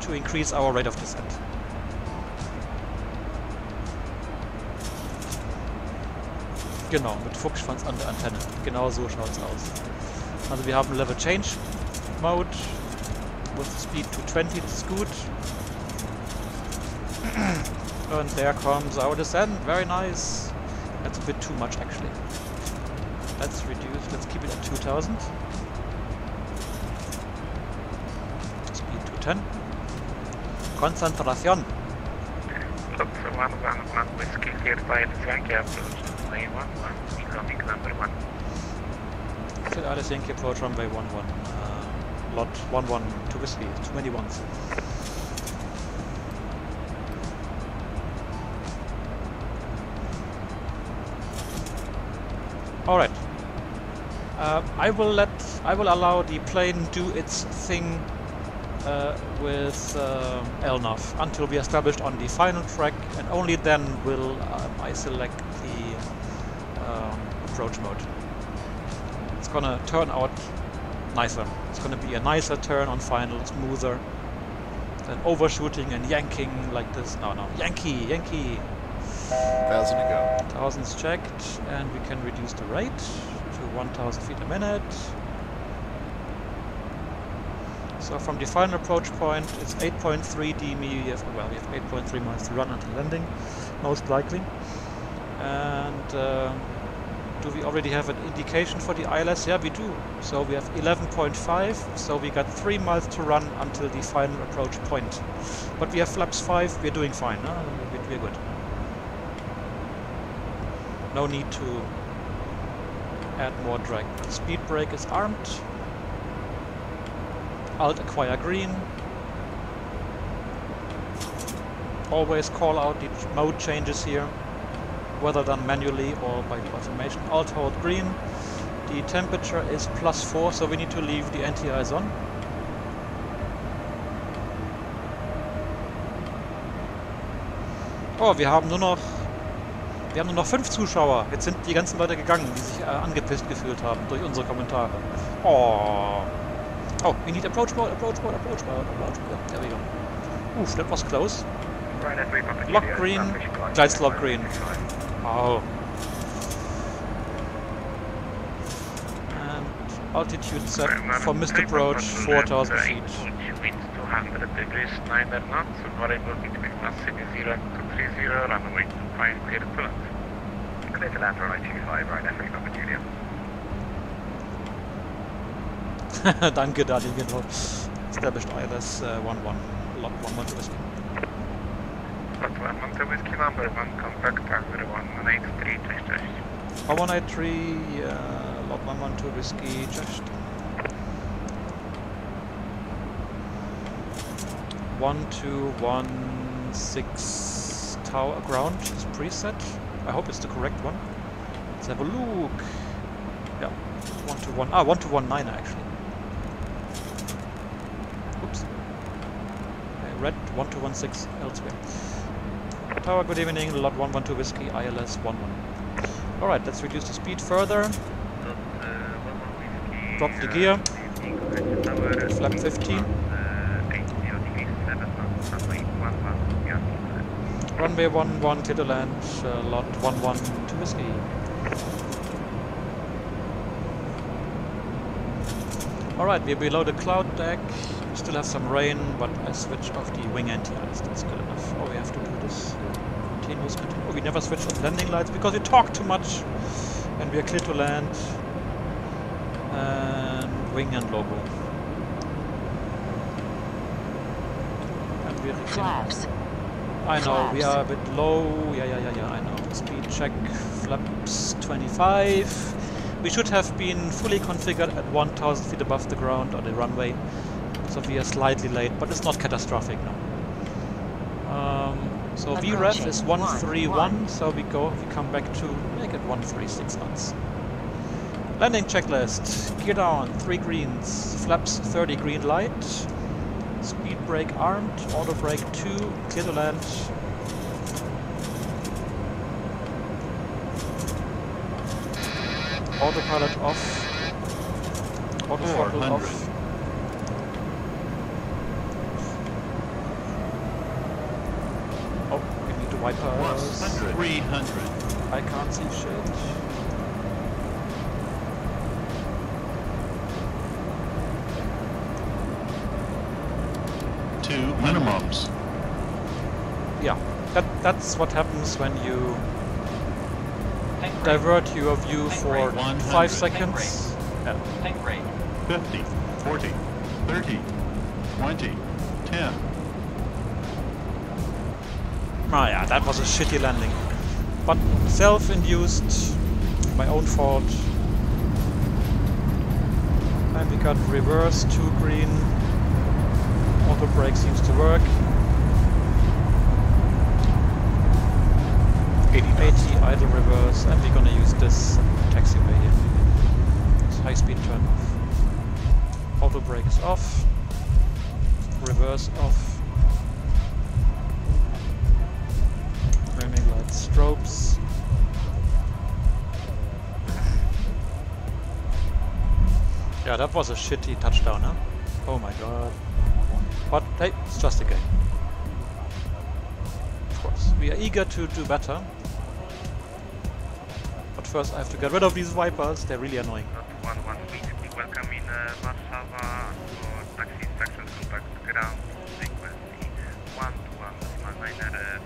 to increase our rate of descent. Genau, mit Fuchsschwanz an der Antenne. Genau so schaut's aus. Also wir haben Level Change Mode with speed to 20, that's good. And there comes our descent, very nice. That's a bit too much actually. Let's reduce, let's keep it at 2000. Speed to 10. Concentration. Whiskey here by the Yankee approach, runway 11, incoming number 1. Still Alice Yankee approach runway 11. Lot 11 to Whiskey, too many ones. Alright. I will allow the plane do its thing with LNAV until we are established on the final track, and only then will I select the approach mode. It's gonna turn out nicer. It's gonna be a nicer turn on final, smoother than overshooting and yanking like this. No, Yankee! 1,000 to go. 1000's checked, and we can reduce the rate to 1000 feet a minute. So from the final approach point, it's 8.3 dm. Well, we have 8.3 miles to run until landing, most likely. And do we already have an indication for the ILS? Yeah, we do. So we have 11.5. So we got 3 miles to run until the final approach point. But we have flaps 5. We're doing fine. Huh? We're good. No need to add more drag. Speed brake is armed. Alt acquire green. Always call out the mode changes here, whether done manually or by the automation. Alt hold green. The temperature is +4, so we need to leave the anti-ice on. Oh, wir haben nur noch 5 Zuschauer. Jetzt sind die ganzen Leute gegangen, die sich angepisst gefühlt haben durch unsere Kommentare. Oh, we need approach mode. There we go. Oof, that was close. Lock green, glide slope green. Oh. And altitude set for missed approach 4,000 feet. Wind 200 degrees, 9 knots, variable between +30 to 30, runway 25, clear to land. Clear to land, runway 25, right, F3 Papa Julia. Danke, Daniel, genau. Established ILS 11. Lot 11 to Whiskey. Lot 11 to Whiskey, number 1, contact Tango 183, cześć. 183, Lot 11 to Whiskey, cześć. 1216 tower ground is preset. I hope it's the correct one. Let's have a look. Yeah, 1219 actually. Oops. red 1216 elsewhere. Tower, good evening, lot 112 Whiskey, ILS 11. Alright, let's reduce the speed further. Drop the gear. Flap 15. Runway 11, clear to land, lot 112 Whiskey. Alright, we're below the cloud deck. We still have some rain, but I switched off the wing anti-ice. That's good enough. Oh, we have to do this continuous. Oh, we never switched on landing lights because we talk too much. And we are clear to land. And wing and logo. And we're Flaps. I know, Flaps. we are a bit low. Yeah, I know. Speed check, flaps 25. We should have been fully configured at 1,000 feet above the ground on the runway. So we are slightly late, but it's not catastrophic now. So VREF is 131, so we come back to make it 136 knots. Landing checklist. Gear down, 3 greens, flaps 30 green light. Speed brake armed, auto brake 2, clear to land. Autopilot off. Autothrottle off. Oh, we need the wipers. 300. I can't see shit. Two minimums. Yeah, that's what happens when you divert your view for 5 seconds. Yeah. 50, 40, 30, 20, 10. Ah yeah, that was a shitty landing. But self-induced, my own fault. And we got reverse, 2 green. Auto brake seems to work. 80 idle reverse, and we're gonna use this taxiway here. This high speed turn off. Auto brake is off. Reverse off. Ramming lights, strobes. Yeah, that was a shitty touchdown, huh? Oh my god. But hey, it's just a game. Of course, we are eager to do better. But first I have to get rid of these wipers, they're really annoying. Welcome in Warszawa for taxi instructions, contact ground frequency 121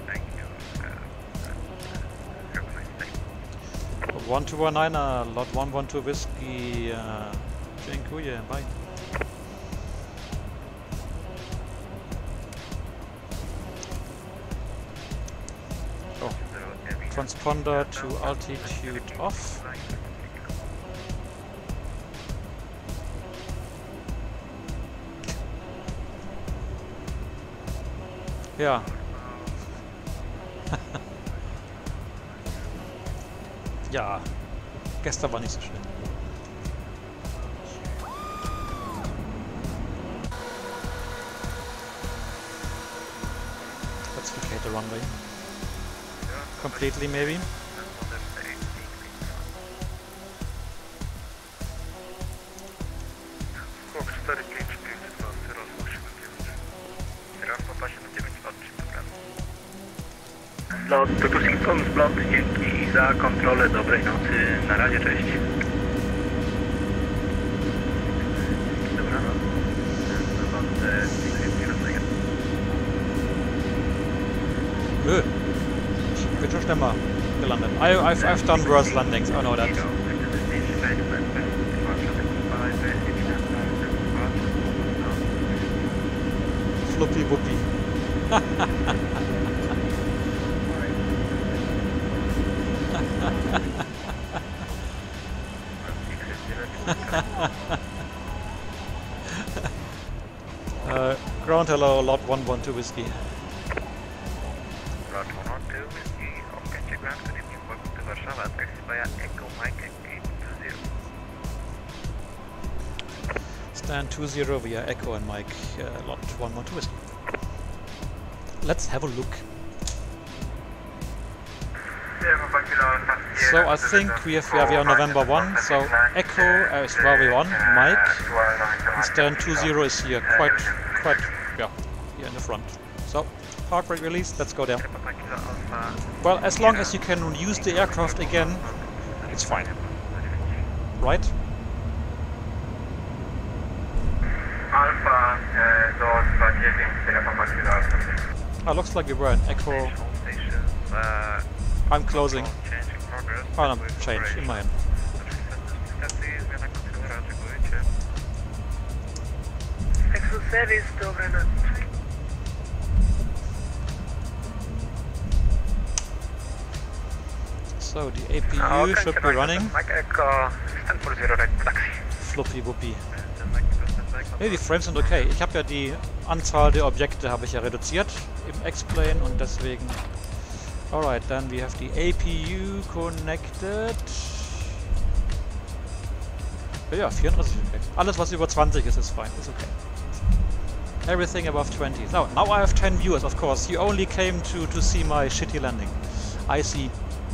thank you. Have a nice day. 1219, lot 112 Whiskey, dziękuję, bye. Oh, transponder to altitude off. Ja. Ja, gestern war nicht so schön. Let's vacate the runway. Completely, maybe. Lot to Simpson Blot, dzięki za kontrolę, dobrej nocy, na razie, cześć. Dobranoc. Wird schon schlimmer gelandet. I've done worse landings, I know that. Fluppy whoopy. Ground hello, lot 112 Whiskey. Lot 112 Whiskey, okay, ground, good evening, welcome to Warszawa, taxi via Echo Mike 820. Stand 20 via Echo and Mike, lot 112 Whiskey. let's have a look. So I think we are November 1, so Echo is where we want, Mike, and stand 20 is here, quite, yeah, here in the front. So, park brake release, let's go there. Well, as long as you can use the aircraft again, it's fine. Right? Looks like we were in Echo. I'm closing. Oh no, change in my end. So the APU should be running. Floppy whoopie. Nee, die Frames sind okay. Ich habe ja die Anzahl der Objekte habe ich ja reduziert im X-Plane und deswegen. Alright, then we have the APU connected. Ja, 34 ist okay. Alles was über 20 ist fine, ist okay. Everything above 20. Now I have 10 viewers, of course. You only came to see my shitty landing. I see.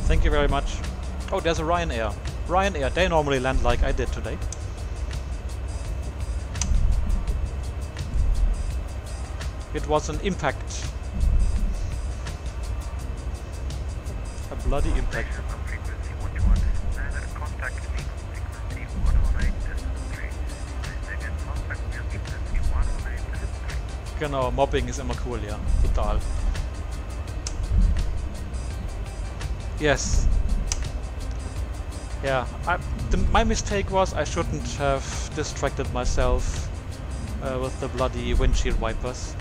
Thank you very much. Oh, there's a Ryanair. Ryanair, they normally land like I did today. It was an impact. A bloody impact. Genau, Mobbing ist immer cool, ja. Total. Yes. Yeah, my mistake was I shouldn't have distracted myself with the bloody windshield wipers.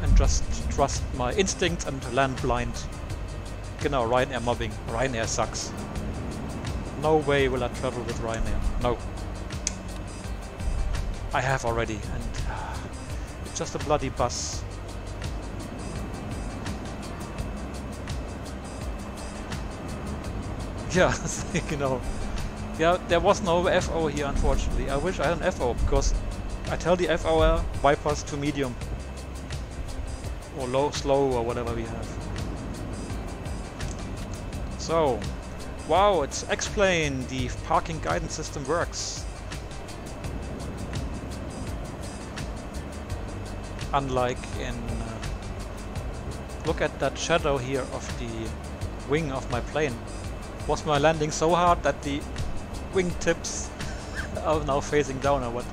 And just trust my instincts and land blind. Genau, Ryanair mobbing. Ryanair sucks. No way will I travel with Ryanair. No. I have already, and it's just a bloody bus. Yeah, you know. Yeah, there was no FO here, unfortunately. I wish I had an FO, because I tell the FO wipers to medium. Or low, slow, or whatever we have. So, wow, it's X-Plane. The parking guidance system works. Unlike in... look at that shadow here of the wing of my plane. Was my landing so hard that the wing tips are now facing down or what?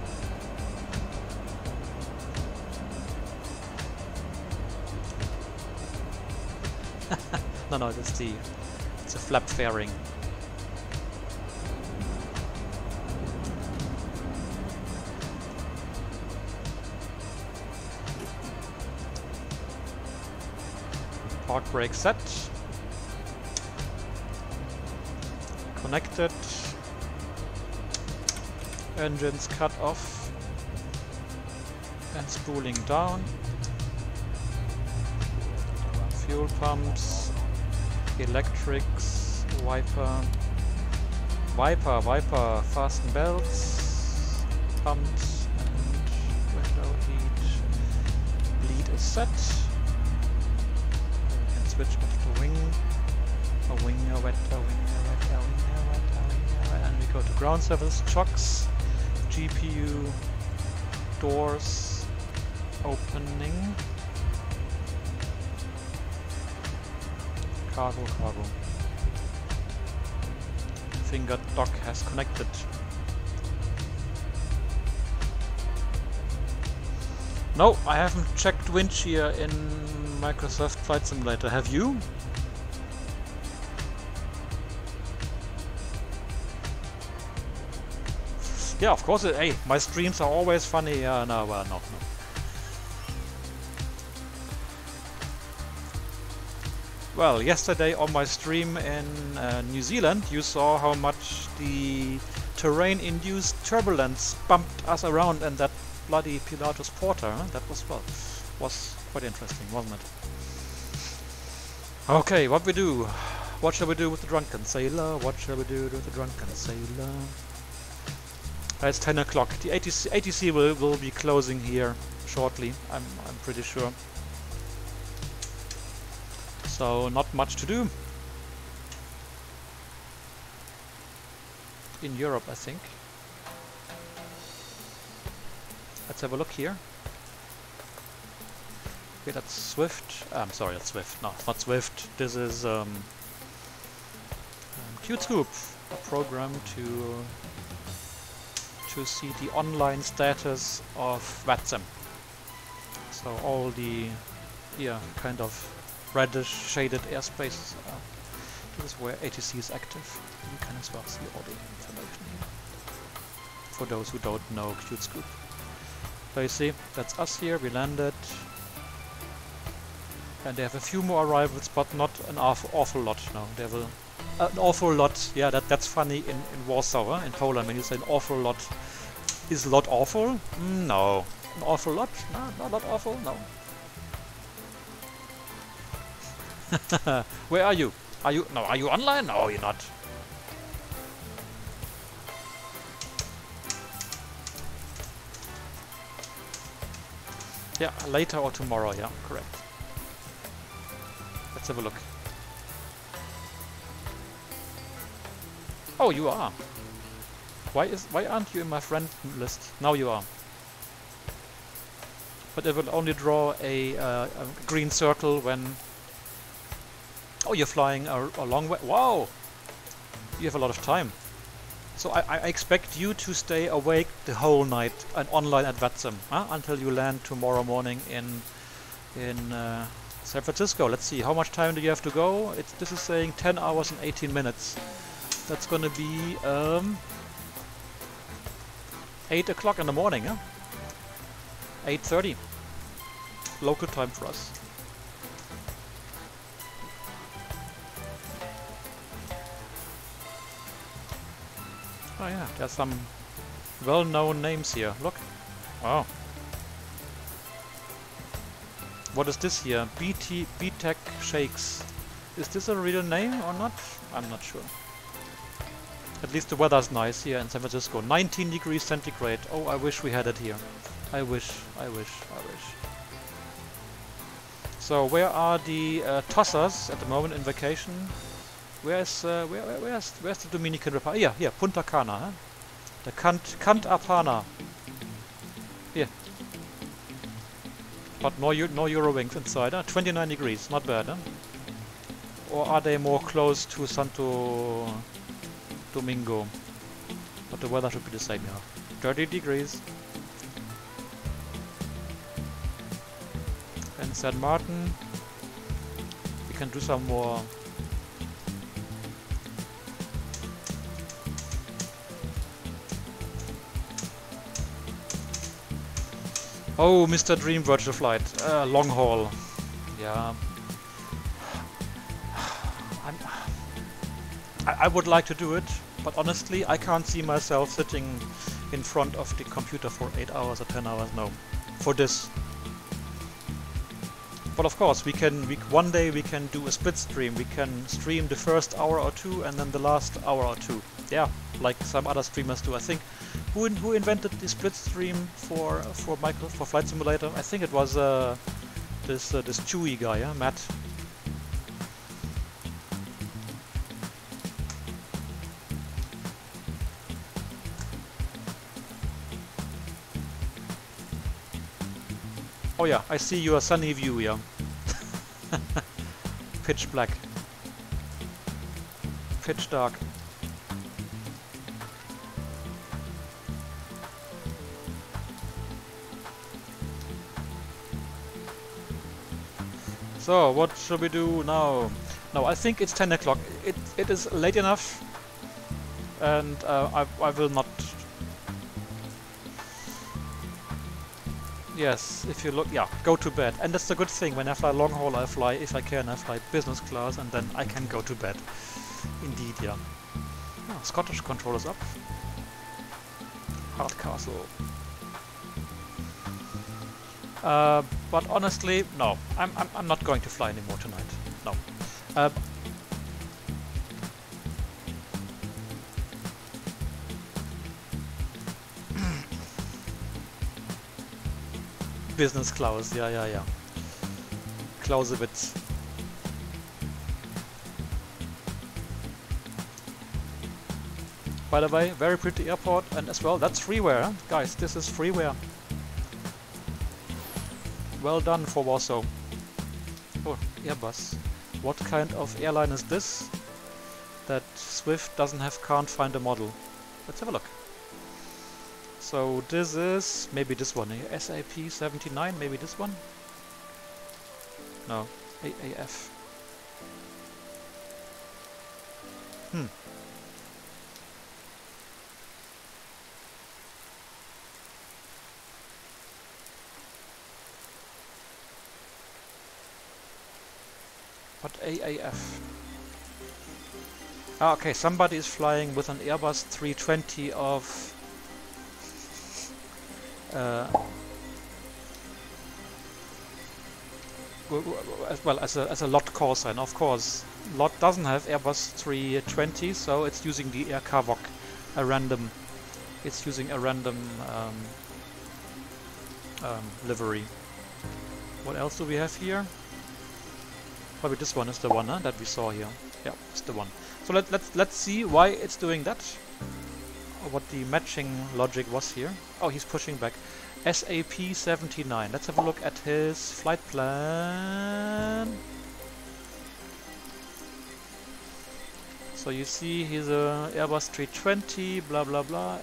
No, it's a flap fairing. Park brake set. Connected. Engines cut off. And spooling down. Fuel pumps. Electrics. Wiper. Fasten belts. Pumps. And window heat. Bleed is set. Switch off the wing, a wing, a wet, and we go to ground surface, chocks, GPU, doors, opening, cargo. Finger dock has connected. No, I haven't checked wind shear in Microsoft Flight Simulator. Have you? Yeah, of course. Hey, my streams are always funny. No, well, no. Well, yesterday on my stream in New Zealand, you saw how much the terrain-induced turbulence bumped us around in that bloody Pilatus Porter. Huh? That was quite interesting, wasn't it? Okay, what we do? What shall we do with the drunken sailor? What shall we do with the drunken sailor? It's 10 o'clock. The ATC will be closing here shortly, I'm pretty sure. So not much to do in Europe, I think. Let's have a look here. Okay, that's Swift. I'm sorry, that's Swift. No, it's not Swift. This is Qtube, a program to see the online status of VATSIM. So all the kind of reddish shaded airspaces. This is where ATC is active. You can as well see all the information here. For those who don't know Qtube. So you see, that's us here. We landed. And they have a few more arrivals, but not an awful lot. No, they have an awful lot. Yeah, that's funny in Warsaw, in Poland. When you say an awful lot, is a lot awful? No, an awful lot? No, not awful. No. Where are you? Are you online? No, you're not. Yeah, later or tomorrow. Yeah, correct. Let's have a look. Oh, you are. Why aren't you in my friend list? Now you are. But it will only draw a green circle when... Oh, you're flying a long way. Wow! You have a lot of time. So I expect you to stay awake the whole night and online at VATSIM, until you land tomorrow morning in San Francisco. Let's see, how much time do you have to go? This is saying 10 hours and 18 minutes. That's gonna be 8 o'clock in the morning, huh? 8:30. Local time for us. Oh yeah, there's some well-known names here. Look. Wow. What is this here? Pfd Shakes. Is this a real name or not? I'm not sure. At least the weather's nice here in San Francisco. 19 degrees centigrade. Oh, I wish we had it here. I wish. So where are the tossers at the moment in vacation? Where's the Dominican Republic? Here, Punta Cana, huh? The Cant Apana. Here. But no Eurowings inside, huh? 29 degrees, not bad, huh? Or are they more close to Santo Domingo? But the weather should be the same, yeah. 30 degrees. And San Martin, we can do some more. Oh, Mr. Dream Virtual Flight, long haul. Yeah. I would like to do it, but honestly, I can't see myself sitting in front of the computer for 8 hours or 10 hours. No, for this. But of course, one day we can do a split stream. We can stream the first hour or two and then the last hour or two. Yeah, like some other streamers do. I think who invented the split stream for Flight Simulator? I think it was this Chewy guy, yeah, Matt. Oh yeah, I see your sunny view, yeah. Pitch black. Pitch dark. So, what should we do now? No, I think it's 10 o'clock. It is late enough. And I will not... Yes, if you look, yeah, go to bed. And that's the good thing, when I fly long haul, I fly, if I can, I fly business class, and then I can go to bed. Indeed, yeah. Oh, Scottish controllers up. Hardcastle. But honestly, no, I'm not going to fly anymore tonight. No. Business Klaus, yeah. Clausewitz. By the way, very pretty airport, and as well, that's freeware, huh? Guys, this is freeware. Well done for Warsaw. Oh, Airbus. What kind of airline is this? That Swift can't find a model. Let's have a look. So this is maybe this one, SAP 79, maybe this one? No, AAF. What AAF? Ah, okay, somebody is flying with an Airbus 320 of as a lot call sign, of course. Lot doesn't have Airbus 320, so it's using the Air Carvoc, a random. It's using a random livery. What else do we have here? Probably this one is the one that we saw here. Yeah, it's the one. So let's see why it's doing that. Or what the matching logic was here. Oh, he's pushing back. SAP 79. Let's have a look at his flight plan. So you see he's a Airbus 320, blah blah blah.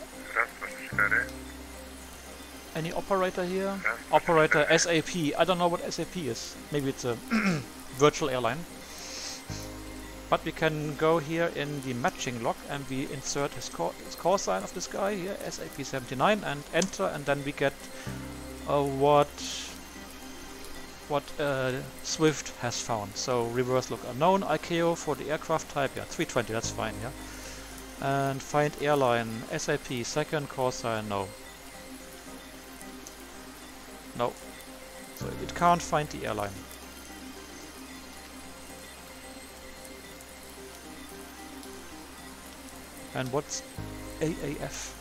Any operator here? Operator SAP. I don't know what SAP is. Maybe it's a virtual airline. But we can go here in the matching log and we insert his call sign of this guy here, SAP 79, and enter, and then we get what Swift has found. So reverse look unknown, ICAO for the aircraft type, yeah, 320, that's fine, yeah. And find airline, SAP, second call sign, no. No. So it can't find the airline. And what's AAF?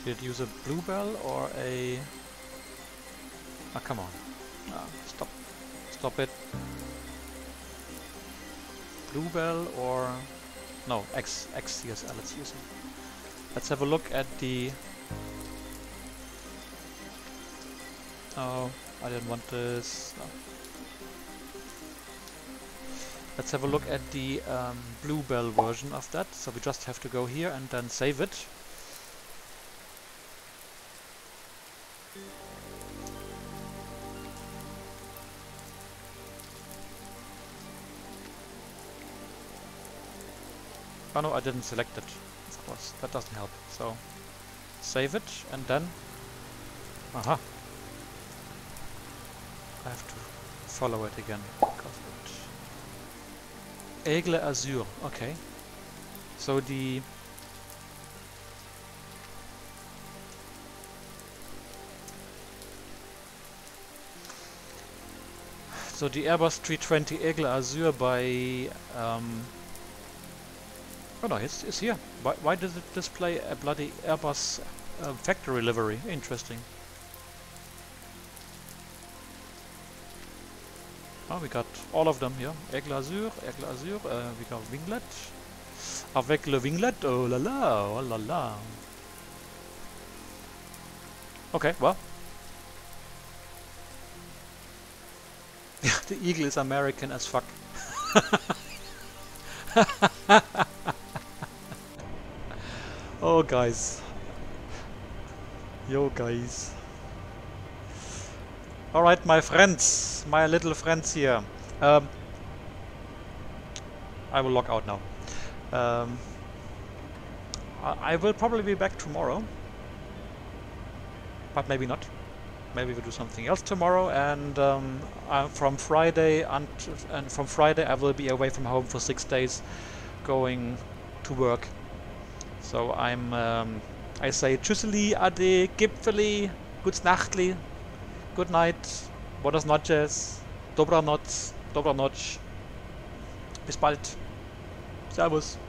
Did it use a Bluebell or a... Ah, come on. Ah, stop it. Bluebell or... No, XCSL it's using. Let's have a look at the... Oh, I didn't want this. No. Let's have a look at the Bluebell version of that. So we just have to go here and then save it. Oh no, I didn't select it. Of course, that doesn't help. So, save it and then... Aha! I have to follow it again. Aigle Azure, okay. So the... So the Airbus 320 Aigle Azure by... Oh no, it's here. Why does it display a bloody Airbus factory livery? Interesting. Oh, we got all of them here. Aigle Azure, we got winglet. Avec le winglet, oh la la, oh la la. Okay, well. The eagle is American as fuck. Oh guys. Yo guys. Alright, my friends, my little friends here. I will log out now. I will probably be back tomorrow. But maybe not. Maybe we'll do something else tomorrow, and from Friday I will be away from home for 6 days, going to work. So I'm I say tschüsseli, ade, gipfeli, good nachtli, good night, buenas noches, dobranoc, dobranoc. Bis bald. Servus.